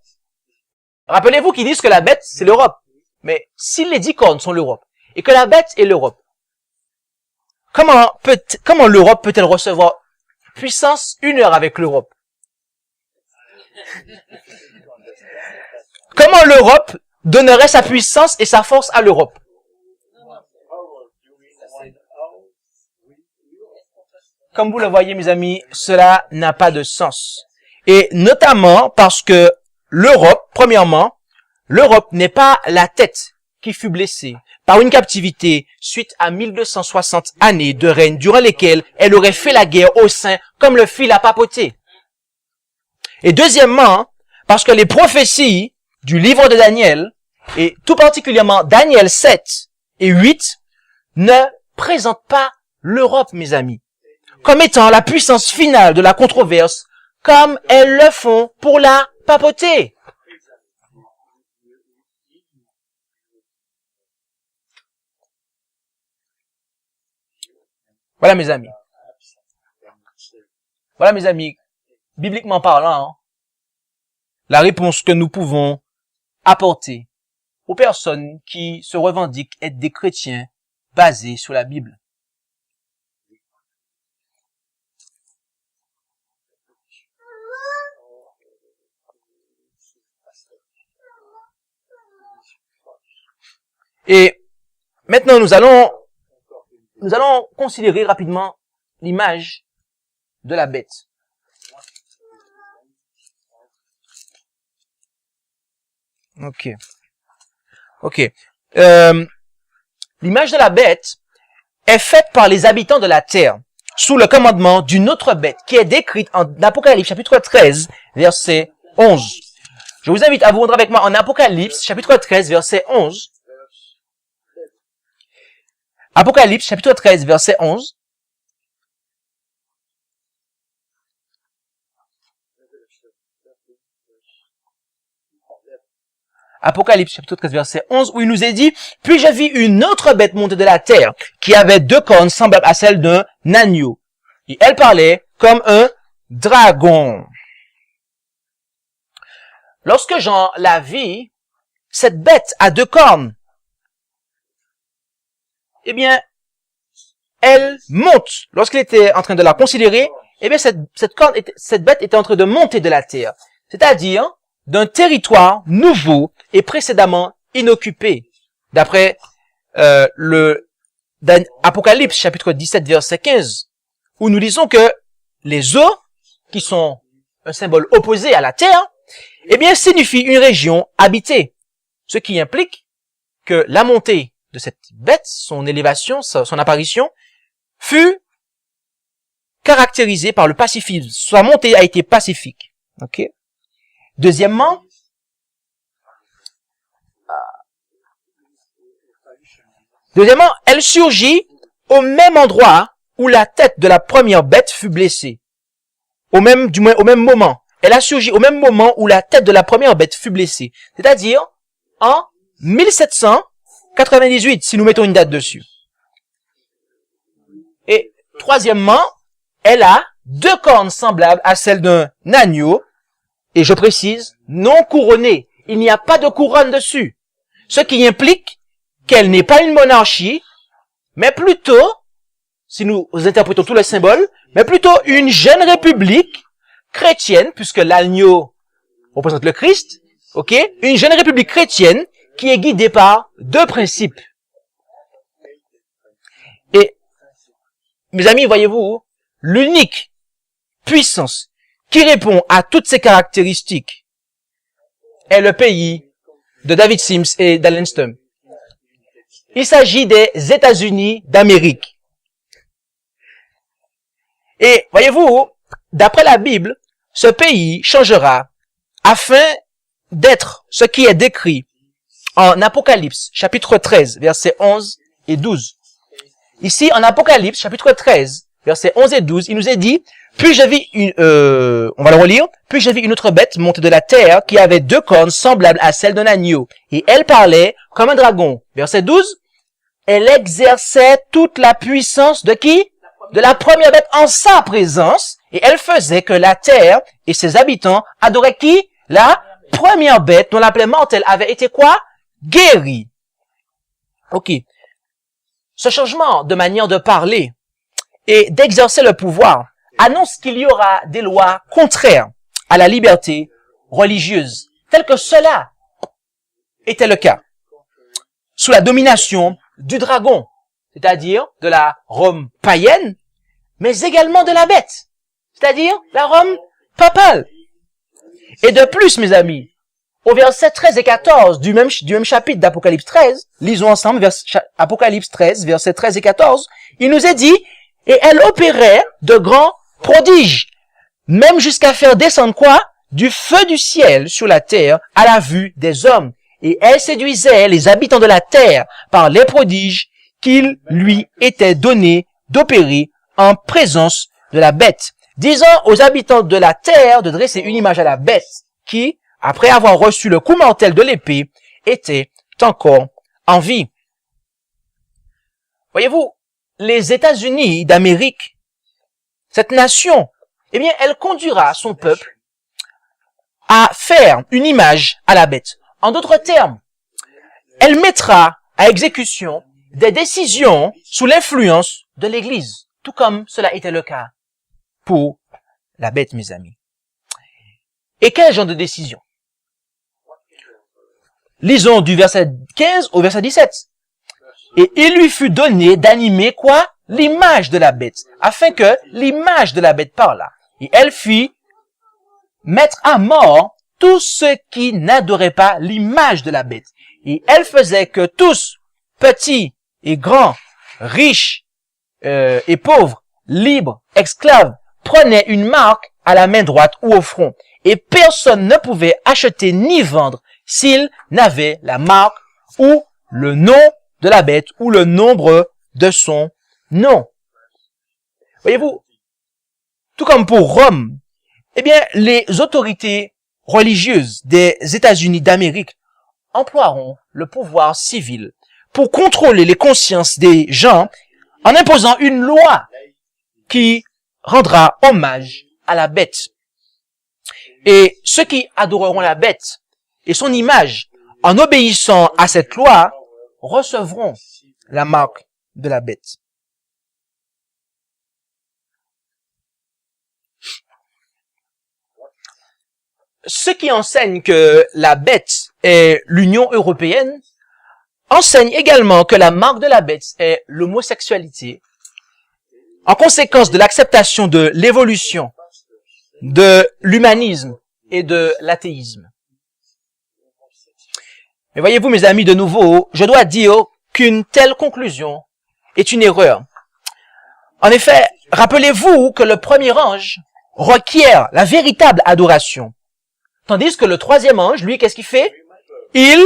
rappelez-vous qu'ils disent que la bête, c'est l'Europe. Mais si les 10 cornes sont l'Europe, et que la bête est l'Europe, comment l'Europe peut-elle recevoir puissance 1 heure avec l'Europe? Comment l'Europe donnerait sa puissance et sa force à l'Europe? Comme vous le voyez, mes amis, cela n'a pas de sens. Et notamment parce que l'Europe, premièrement, l'Europe n'est pas la tête qui fut blessée par une captivité suite à 1260 années de règne durant lesquelles elle aurait fait la guerre au sein comme le fit la papauté. Et deuxièmement, parce que les prophéties du livre de Daniel, et tout particulièrement Daniel 7 et 8, ne présentent pas l'Europe, mes amis, comme étant la puissance finale de la controverse, comme elles le font pour la papauté. Voilà, mes amis. Voilà, mes amis, bibliquement parlant, la réponse que nous pouvons apporter aux personnes qui se revendiquent être des chrétiens basés sur la Bible. Et maintenant, nous allons considérer rapidement l'image de la bête. Ok. L'image de la bête est faite par les habitants de la terre sous le commandement d'une autre bête qui est décrite en Apocalypse chapitre 13 verset 11. Je vous invite à vous rendre avec moi en Apocalypse chapitre 13 verset 11. Apocalypse chapitre 13 verset 11. Apocalypse chapitre 13 verset 11 où il nous est dit « Puis je vis une autre bête monter de la terre qui avait 2 cornes semblables à celles d'un agneau. Et elle parlait comme un dragon. » Lorsque Jean la vit, cette bête à 2 cornes, eh bien, elle monte. Lorsqu'il était en train de la considérer, eh bien, cette bête était en train de monter de la terre. C'est-à-dire, d'un territoire nouveau et précédemment inoccupé. D'après Apocalypse chapitre 17 verset 15, où nous disons que les eaux, qui sont un symbole opposé à la terre, eh bien, signifient une région habitée. Ce qui implique que la montée de cette bête, son élévation, son apparition, fut caractérisée par le pacifisme. Sa montée a été pacifique. Ok. Deuxièmement, elle surgit au même endroit où la tête de la première bête fut blessée. Au même moment. Elle a surgi au même moment où la tête de la première bête fut blessée. C'est-à-dire, en 1798, si nous mettons une date dessus. Et, troisièmement, elle a 2 cornes semblables à celles d'un agneau, et je précise, non couronnées. Il n'y a pas de couronne dessus. Ce qui implique qu'elle n'est pas une monarchie, mais plutôt, si nous interprétons tous les symboles, mais plutôt une jeune république chrétienne, puisque l'agneau représente le Christ, ok? Une jeune république chrétienne qui est guidée par 2 principes. Et, mes amis, voyez-vous, l'unique puissance qui répond à toutes ces caractéristiques est le pays de David Sims et d'Alan Stum. Il s'agit des États-Unis d'Amérique. Et voyez-vous, d'après la Bible, ce pays changera afin d'être ce qui est décrit en Apocalypse, chapitre 13, versets 11 et 12. Ici, en Apocalypse, chapitre 13, versets 11 et 12, il nous est dit, puis je vis on va le relire, puis je vis une autre bête monter de la terre qui avait 2 cornes semblables à celles d'un agneau. Et elle parlait comme un dragon. Verset 12, elle exerçait toute la puissance de qui? De la première bête en sa présence. Et elle faisait que la terre et ses habitants adoraient qui? La première bête dont la plaie mortelle avait été quoi? Guérie. Ok. Ce changement de manière de parler et d'exercer le pouvoir annonce qu'il y aura des lois contraires à la liberté religieuse, tel que cela était le cas sous la domination du dragon, c'est-à-dire de la Rome païenne, mais également de la bête, c'est-à-dire la Rome papale. Et de plus, mes amis, au verset 13 et 14 du même chapitre d'Apocalypse 13, lisons ensemble Apocalypse 13, versets 13 et 14, il nous est dit, et elle opérait de grands prodiges, même jusqu'à faire descendre quoi? Du feu du ciel sur la terre à la vue des hommes. Et elle séduisait les habitants de la terre par les prodiges qu'il lui était donné d'opérer en présence de la bête, disant aux habitants de la terre de dresser une image à la bête qui, après avoir reçu le coup mortel de l'épée, était encore en vie. Voyez-vous, les États-Unis d'Amérique, cette nation, eh bien, elle conduira son peuple à faire une image à la bête. En d'autres termes, elle mettra à exécution des décisions sous l'influence de l'Église, tout comme cela était le cas pour la bête, mes amis. Et quel genre de décision? Lisons du verset 15 au verset 17. Et il lui fut donné d'animer quoi? L'image de la bête, afin que l'image de la bête parlât. Et elle fit mettre à mort tous ceux qui n'adoraient pas l'image de la bête. Et elle faisait que tous, petits et grands, riches et pauvres, libres, esclaves, prenaient une marque à la main droite ou au front. Et personne ne pouvait acheter ni vendre s'il n'avait la marque ou le nom de la bête ou le nombre de son nom. Voyez-vous, tout comme pour Rome, eh bien, les autorités religieuses des États-Unis d'Amérique emploieront le pouvoir civil pour contrôler les consciences des gens en imposant une loi qui rendra hommage à la bête. Et ceux qui adoreront la bête et son image en obéissant à cette loi recevront la marque de la bête. Ceux qui enseignent que la bête est l'Union européenne enseignent également que la marque de la bête est l'homosexualité, en conséquence de l'acceptation de l'évolution, de l'humanisme et de l'athéisme. Mais voyez-vous, mes amis, de nouveau, je dois dire qu'une telle conclusion est une erreur. En effet, rappelez-vous que le premier ange requiert la véritable adoration, tandis que le troisième ange, lui, qu'est-ce qu'il fait? Il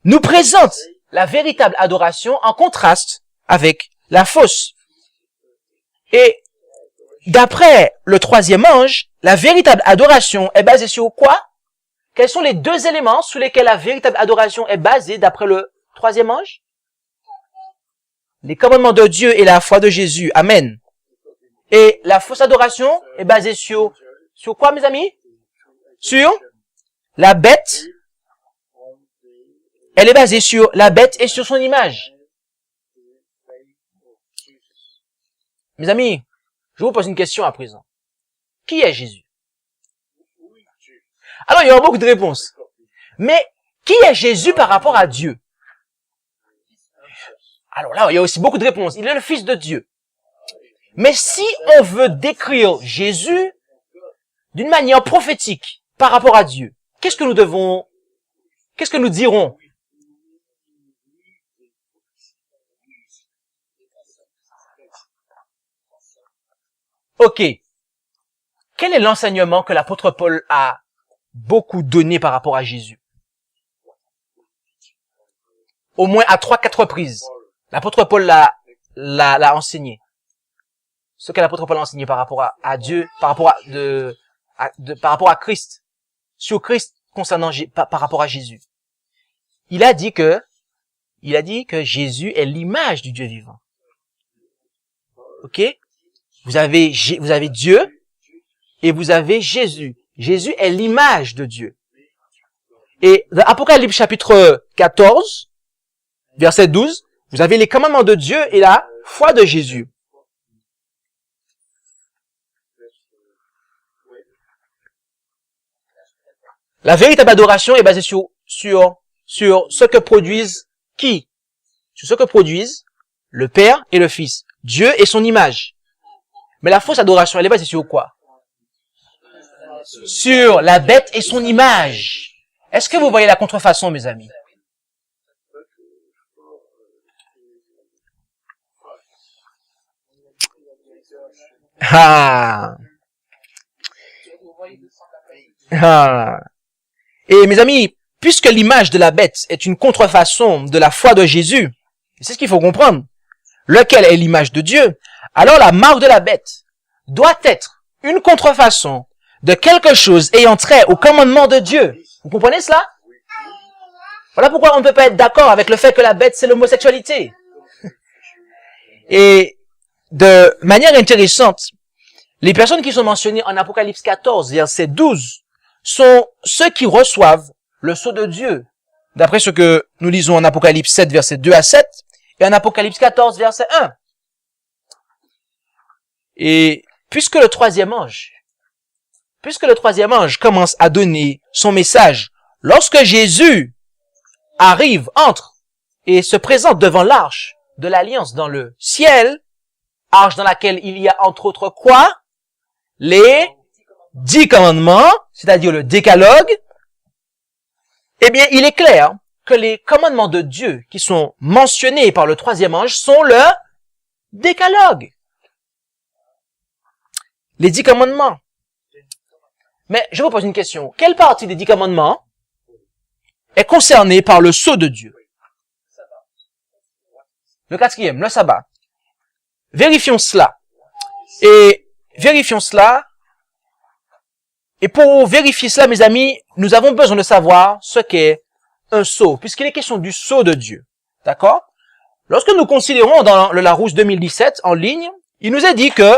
nous présente la véritable adoration en contraste avec la fausse. Et d'après le troisième ange, la véritable adoration est basée sur quoi? Quels sont les deux éléments sur lesquels la véritable adoration est basée d'après le troisième ange? Les commandements de Dieu et la foi de Jésus. Amen. Et la fausse adoration est basée sur quoi, mes amis? Sur la bête. Elle est basée sur la bête et sur son image. Mes amis, je vous pose une question à présent. Qui est Jésus? Alors, il y aura beaucoup de réponses. Mais, qui est Jésus par rapport à Dieu? Alors là, il y a aussi beaucoup de réponses. Il est le Fils de Dieu. Mais si on veut décrire Jésus d'une manière prophétique par rapport à Dieu, qu'est-ce que nous dirons? Ok. Quel est l'enseignement que l'apôtre Paul a beaucoup donné par rapport à Jésus? Au moins à 3-4 reprises. L'apôtre Paul l'a enseigné. Ce que l'apôtre Paul a enseigné par rapport à Dieu, par rapport à Christ. Sur Christ concernant par rapport à Jésus. Il a dit que Jésus est l'image du Dieu vivant. Ok? Vous avez Dieu et vous avez Jésus. Jésus est l'image de Dieu. Et dans Apocalypse chapitre 14, verset 12, vous avez les commandements de Dieu et la foi de Jésus. La véritable adoration est basée sur ce que produisent qui? Sur ce que produisent le Père et le Fils. Dieu et son image. Mais la fausse adoration, elle est basée sur quoi? sur la bête et son image. Est-ce que vous voyez la contrefaçon, mes amis? Ah. Ah. Et mes amis, puisque l'image de la bête est une contrefaçon de la foi de Jésus, c'est ce qu'il faut comprendre, lequel est l'image de Dieu, alors la marque de la bête doit être une contrefaçon de quelque chose ayant trait au commandement de Dieu. Vous comprenez cela? Voilà pourquoi on ne peut pas être d'accord avec le fait que la bête, c'est l'homosexualité. Et de manière intéressante, les personnes qui sont mentionnées en Apocalypse 14, verset 12, sont ceux qui reçoivent le sceau de Dieu, d'après ce que nous lisons en Apocalypse 7, verset 2 à 7, et en Apocalypse 14, verset 1. Et puisque le troisième ange commence à donner son message, lorsque Jésus arrive, entre et se présente devant l'arche de l'Alliance dans le ciel, arche dans laquelle il y a entre autres quoi? Les 10 commandements, c'est-à-dire le décalogue. Eh bien, il est clair que les commandements de Dieu qui sont mentionnés par le troisième ange sont le décalogue. Les 10 commandements. Mais je vous pose une question. Quelle partie des 10 commandements est concernée par le sceau de Dieu? Le quatrième, le sabbat. Vérifions cela. Et pour vérifier cela, mes amis, nous avons besoin de savoir ce qu'est un sceau, puisqu'il est question du sceau de Dieu. D'accord? Lorsque nous considérons dans le Larousse 2017 en ligne, il nous est dit que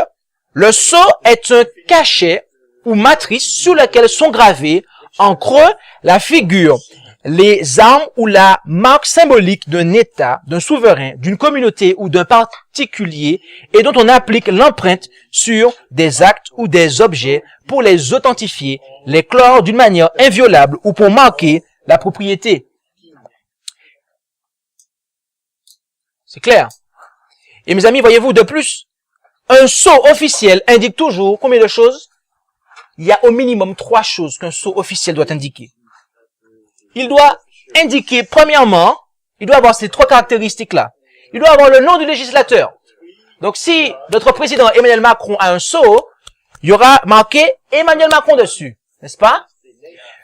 le sceau est un cachet ou matrice sur laquelle sont gravés en creux la figure, les armes ou la marque symbolique d'un État, d'un souverain, d'une communauté ou d'un particulier et dont on applique l'empreinte sur des actes ou des objets pour les authentifier, les clore d'une manière inviolable ou pour marquer la propriété. C'est clair. Et mes amis, voyez-vous, de plus, un sceau officiel indique toujours combien de choses? Il y a au minimum 3 choses qu'un sceau officiel doit indiquer. Il doit indiquer, premièrement, il doit avoir ces 3 caractéristiques-là. Il doit avoir le nom du législateur. Donc, si notre président Emmanuel Macron a un sceau, il y aura marqué Emmanuel Macron dessus, n'est-ce pas?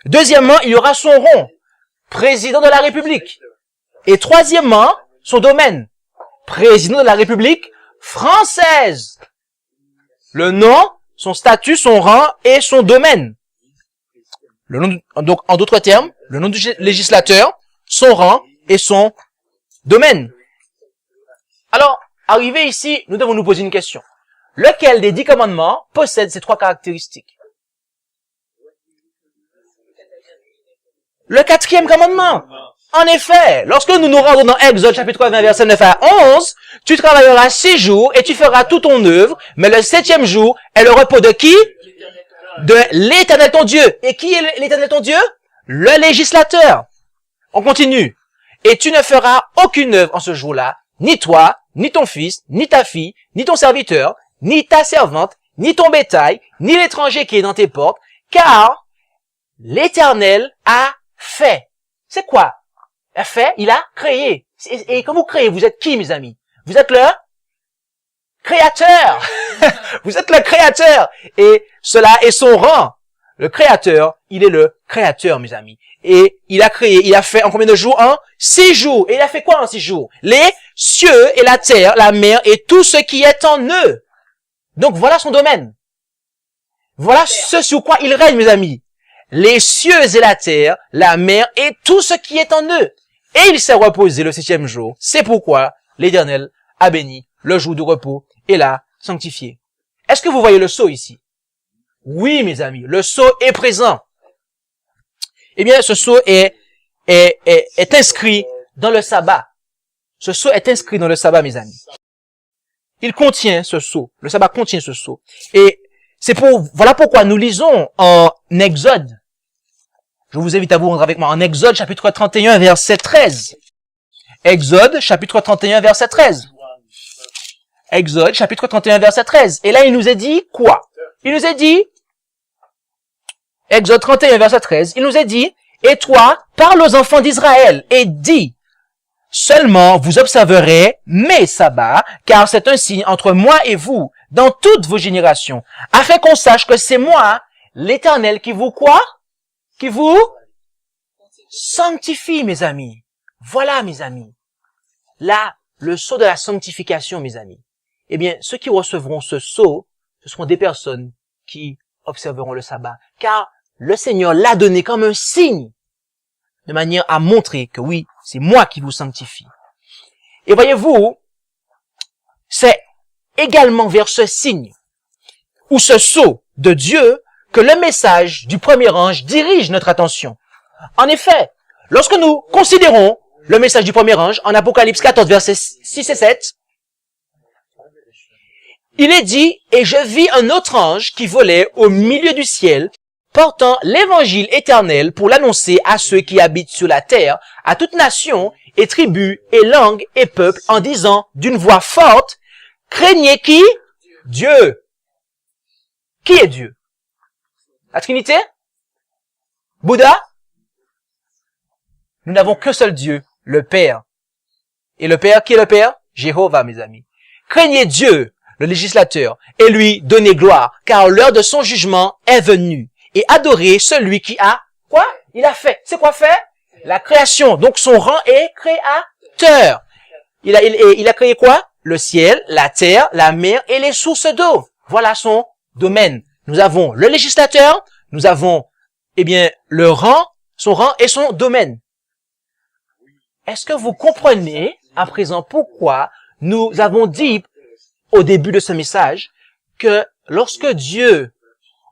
Deuxièmement, il y aura son rond, président de la République. Et troisièmement, son domaine, président de la République française. Le nom, son statut, son rang et son domaine. Donc, en d'autres termes, le nom du législateur, son rang et son domaine. Alors, arrivé ici, nous devons nous poser une question. Lequel des 10 commandements possède ces 3 caractéristiques? Le 4e commandement. En effet, lorsque nous nous rendons dans Exode chapitre 20 verset 9 à 11, tu travailleras 6 jours et tu feras toute ton œuvre, mais le 7e jour est le repos de qui? De l'Éternel ton Dieu. Et qui est l'Éternel ton Dieu? Le législateur. On continue. Et tu ne feras aucune œuvre en ce jour-là, ni toi, ni ton fils, ni ta fille, ni ton serviteur, ni ta servante, ni ton bétail, ni l'étranger qui est dans tes portes, car l'Éternel a fait. C'est quoi? A fait, il a créé. Et quand vous créez, vous êtes qui, mes amis? Vous êtes le créateur. Vous êtes le créateur. Et cela est son rang. Le créateur, il est le créateur, mes amis. Et il a créé, il a fait en combien de jours? En 6 jours. Et il a fait quoi en 6 jours? Les cieux et la terre, la mer et tout ce qui est en eux. Donc voilà son domaine. Voilà ce sur quoi il règne, mes amis. Les cieux et la terre, la mer et tout ce qui est en eux. Et il s'est reposé le 7e jour. C'est pourquoi l'Éternel a béni le jour de repos et l'a sanctifié. Est-ce que vous voyez le sceau ici? Oui, mes amis, le sceau est présent. Eh bien, ce sceau est inscrit dans le sabbat. Ce sceau est inscrit dans le sabbat, mes amis. Il contient ce sceau. Le sabbat contient ce sceau. Et voilà pourquoi nous lisons en Exode. Je vous invite à vous rendre avec moi en Exode, chapitre 31, verset 13. Exode, chapitre 31, verset 13. Exode, chapitre 31, verset 13. Et là, il nous est dit quoi? Il nous est dit, Exode 31, verset 13, il nous est dit, « Et toi, parle aux enfants d'Israël et dis, seulement vous observerez mes sabbats, car c'est un signe entre moi et vous, dans toutes vos générations, afin qu'on sache que c'est moi, l'Éternel, qui vous quoi? Qui vous sanctifie, mes amis. » Voilà, mes amis. Là, le sceau de la sanctification, mes amis. Eh bien, ceux qui recevront ce sceau, ce seront des personnes qui observeront le sabbat. Car le Seigneur l'a donné comme un signe, de manière à montrer que oui, c'est moi qui vous sanctifie. Et voyez-vous, c'est également vers ce signe, ou ce sceau de Dieu, que le message du premier ange dirige notre attention. En effet, lorsque nous considérons le message du premier ange, en Apocalypse 14, versets 6 et 7, il est dit, « Et je vis un autre ange qui volait au milieu du ciel, portant l'évangile éternel pour l'annoncer à ceux qui habitent sur la terre, à toute nation et tribu et langue et peuple, en disant d'une voix forte, « Craignez qui? Dieu. » Qui est Dieu? La Trinité? Bouddha? Nous n'avons qu'un seul Dieu, le Père. Et le Père, qui est le Père? Jéhovah, mes amis. Craignez Dieu, le législateur, et lui donnez gloire, car l'heure de son jugement est venue. Et adorez celui qui a, quoi? Il a fait. C'est quoi fait? La création. Donc son rang est créateur. Il a créé quoi? Le ciel, la terre, la mer et les sources d'eau. Voilà son domaine. Nous avons le législateur, nous avons, eh bien, le rang, son rang et son domaine. Est-ce que vous comprenez à présent pourquoi nous avons dit au début de ce message que lorsque Dieu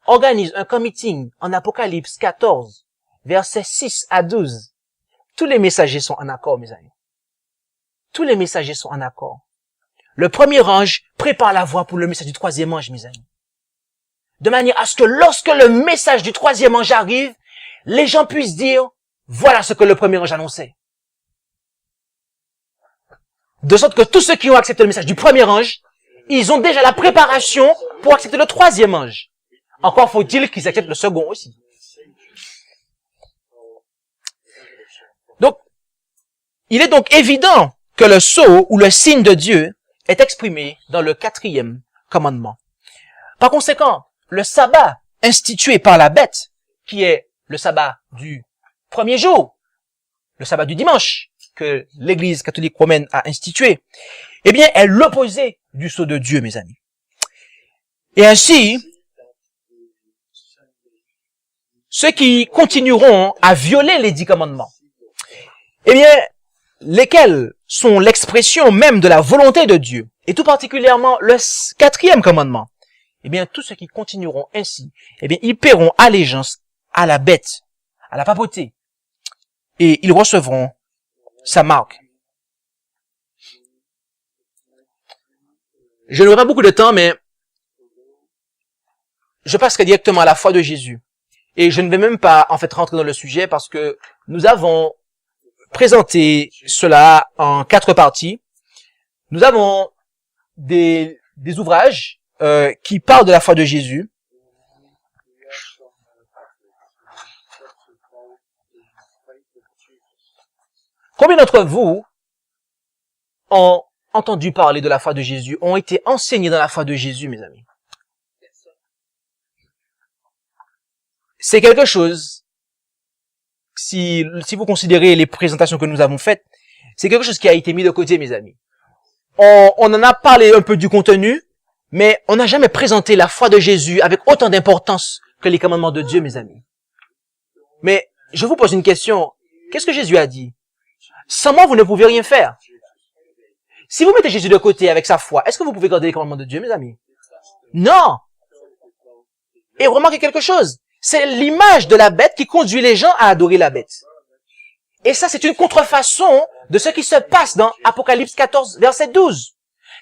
organise un committing en Apocalypse 14, versets 6 à 12, tous les messagers sont en accord, mes amis. Tous les messagers sont en accord. Le premier ange prépare la voie pour le message du troisième ange, mes amis. De manière à ce que lorsque le message du troisième ange arrive, les gens puissent dire, voilà ce que le premier ange annonçait. De sorte que tous ceux qui ont accepté le message du premier ange, ils ont déjà la préparation pour accepter le troisième ange. Encore faut-il qu'ils acceptent le second aussi. Donc, il est donc évident que le sceau ou le signe de Dieu est exprimé dans le 4e commandement. Par conséquent, le sabbat institué par la bête, qui est le sabbat du premier jour, le sabbat du dimanche, que l'Église catholique romaine a institué, eh bien, est l'opposé du sceau de Dieu, mes amis. Et ainsi, ceux qui continueront à violer les 10 commandements, eh bien, lesquels sont l'expression même de la volonté de Dieu, et tout particulièrement le 4e commandement, eh bien, tous ceux qui continueront ainsi, eh bien, ils paieront allégeance à la bête, à la papauté, et ils recevront sa marque. Je n'aurai pas beaucoup de temps, mais je passerai directement à la foi de Jésus. Et je ne vais même pas, en fait, rentrer dans le sujet parce que nous avons présenté cela en 4 parties. Nous avons des ouvrages qui parlent de la foi de Jésus. Combien d'entre vous ont entendu parler de la foi de Jésus, ont été enseignés dans la foi de Jésus, mes amis? C'est quelque chose, si vous considérez les présentations que nous avons faites, c'est quelque chose qui a été mis de côté, mes amis. On en a parlé un peu du contenu, mais on n'a jamais présenté la foi de Jésus avec autant d'importance que les commandements de Dieu, mes amis. Mais je vous pose une question. Qu'est-ce que Jésus a dit? Sans moi, vous ne pouvez rien faire. Si vous mettez Jésus de côté avec sa foi, est-ce que vous pouvez garder les commandements de Dieu, mes amis? Non! Et remarquez quelque chose. C'est l'image de la bête qui conduit les gens à adorer la bête. Et ça, c'est une contrefaçon de ce qui se passe dans Apocalypse 14, verset 12.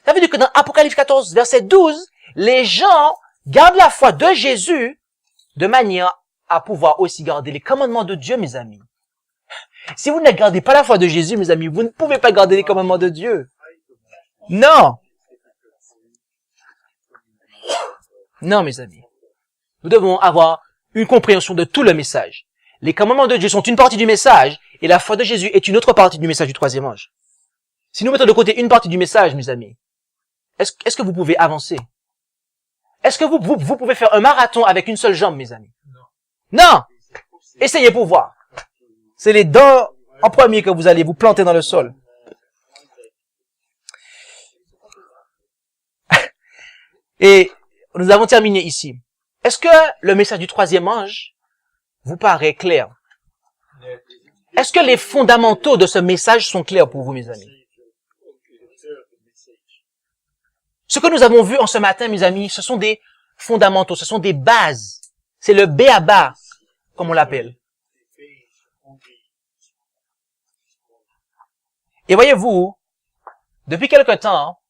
Ça veut dire que dans Apocalypse 14, verset 12, les gens gardent la foi de Jésus de manière à pouvoir aussi garder les commandements de Dieu, mes amis. Si vous ne gardez pas la foi de Jésus, mes amis, vous ne pouvez pas garder les commandements de Dieu. Non. Non, mes amis. Nous devons avoir une compréhension de tout le message. Les commandements de Dieu sont une partie du message et la foi de Jésus est une autre partie du message du troisième ange. Si nous mettons de côté une partie du message, mes amis, est-ce que vous pouvez avancer? Est-ce que vous pouvez faire un marathon avec une seule jambe, mes amis? Non! Essayez pour voir. C'est les dents en premier que vous allez vous planter dans le sol. Et nous avons terminé ici. Est-ce que le message du troisième ange vous paraît clair? Est-ce que les fondamentaux de ce message sont clairs pour vous, mes amis? Ce que nous avons vu en ce matin, mes amis, ce sont des fondamentaux, ce sont des bases. C'est le b.a.-ba, comme on l'appelle. Et voyez-vous, depuis quelque temps,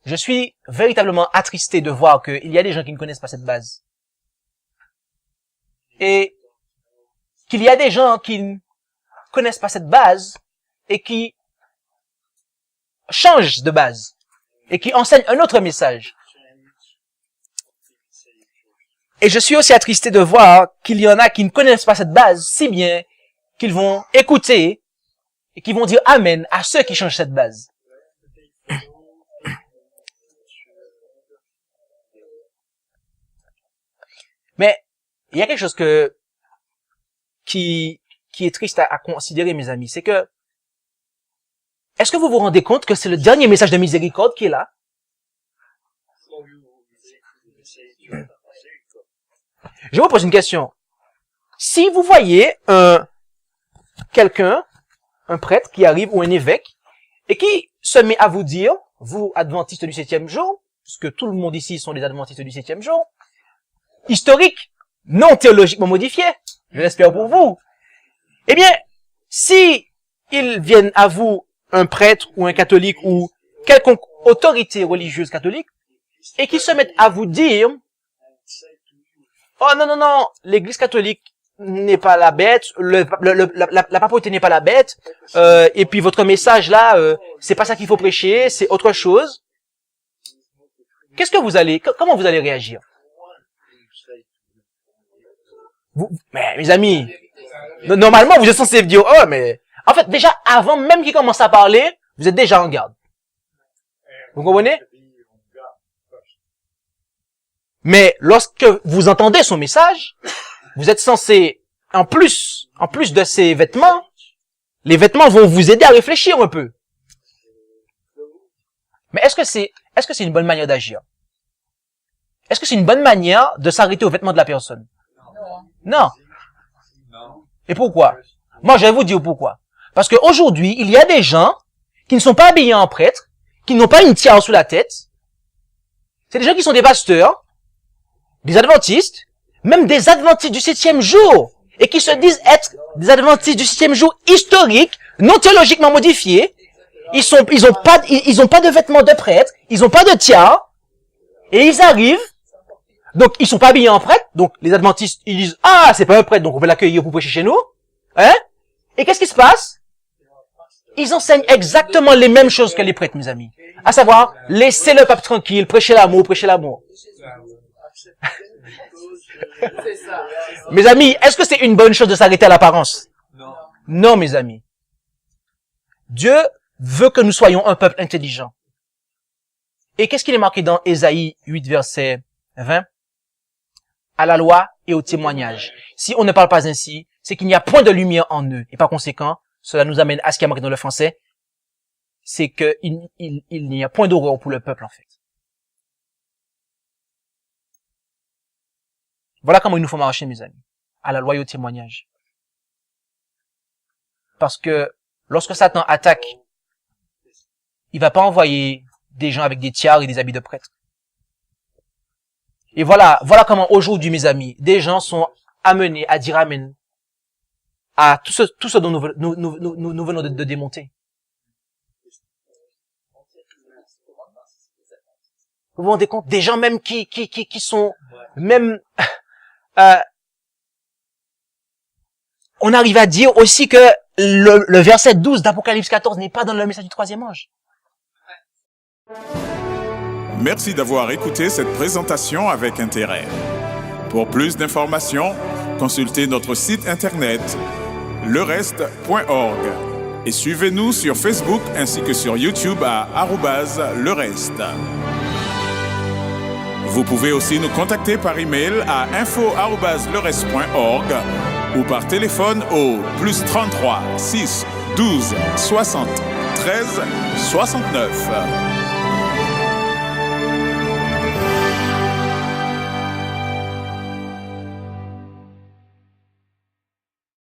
je suis véritablement attristé de voir qu'il y a des gens qui ne connaissent pas cette base. Et qu'il y a des gens qui ne connaissent pas cette base et qui changent de base et qui enseignent un autre message. Et je suis aussi attristé de voir qu'il y en a qui ne connaissent pas cette base si bien qu'ils vont écouter et qui vont dire Amen à ceux qui changent cette base. Mais il y a quelque chose qui est triste à considérer, mes amis, c'est que est-ce que vous vous rendez compte que c'est le dernier message de miséricorde qui est là? Je vous pose une question. Si vous voyez quelqu'un, un prêtre qui arrive ou un évêque, et qui se met à vous dire, vous, adventistes du 7e jour, puisque tout le monde ici sont des adventistes du 7e jour, historique, non théologiquement modifié, je l'espère pour vous. Eh bien, si ils viennent à vous, un prêtre ou un catholique ou quelconque autorité religieuse catholique, et qui se mettent à vous dire, oh non, l'église catholique n'est pas la bête, la papauté n'est pas la bête, et puis votre message là, c'est pas ça qu'il faut prêcher, c'est autre chose. Comment vous allez réagir? Mais mes amis, normalement vous êtes censé dire, oh mais, en fait déjà avant même qu'il commence à parler, vous êtes déjà en garde. Vous comprenez? Mais lorsque vous entendez son message, vous êtes censé, en plus de ces vêtements, les vêtements vont vous aider à réfléchir un peu. Mais est-ce que c'est une bonne manière d'agir? Est-ce que c'est une bonne manière de s'arrêter aux vêtements de la personne? Non. Et pourquoi? Moi, je vais vous dire pourquoi. Parce qu'aujourd'hui, il y a des gens qui ne sont pas habillés en prêtre, qui n'ont pas une tiare sous la tête. C'est des gens qui sont des pasteurs, des adventistes, même des adventistes du 7e jour, et qui se disent être des adventistes du 7e jour historiques, non théologiquement modifiés. Ils ont pas de vêtements de prêtre, ils ont pas de tiare, et ils arrivent. Donc, ils sont pas habillés en prêtre. Donc, les adventistes, ils disent, ah, c'est pas un prêtre, donc on peut l'accueillir pour prêcher chez nous. Hein? Et qu'est-ce qui se passe? Ils enseignent exactement les mêmes choses que les prêtres, mes amis. À savoir, laissez le pape tranquille, prêchez l'amour, prêchez l'amour. Mes amis, est-ce que c'est une bonne chose de s'arrêter à l'apparence? Non, mes amis. Dieu veut que nous soyons un peuple intelligent. Et qu'est-ce qu'il est marqué dans Ésaïe 8, verset 20? À la loi et au témoignage. Si on ne parle pas ainsi, c'est qu'il n'y a point de lumière en eux. Et par conséquent, cela nous amène à ce qui est marqué dans le français, c'est qu'il n'y a point d'aurore pour le peuple, en fait. Voilà comment il nous faut marcher, mes amis. À la loi et au témoignage. Parce que lorsque Satan attaque, il va pas envoyer des gens avec des tiares et des habits de prêtre. Et voilà comment aujourd'hui, mes amis, des gens sont amenés à dire amen à tout ce dont nous venons de démonter. Vous vous rendez compte? Des gens même qui sont même, on arrive à dire aussi que le verset 12 d'Apocalypse 14 n'est pas dans le message du troisième ange. Merci d'avoir écouté cette présentation avec intérêt. Pour plus d'informations, consultez notre site internet lereste.org et suivez-nous sur Facebook ainsi que sur YouTube à @lereste. Vous pouvez aussi nous contacter par email à info@lereste.org ou par téléphone au +33 6 12 60 13 69.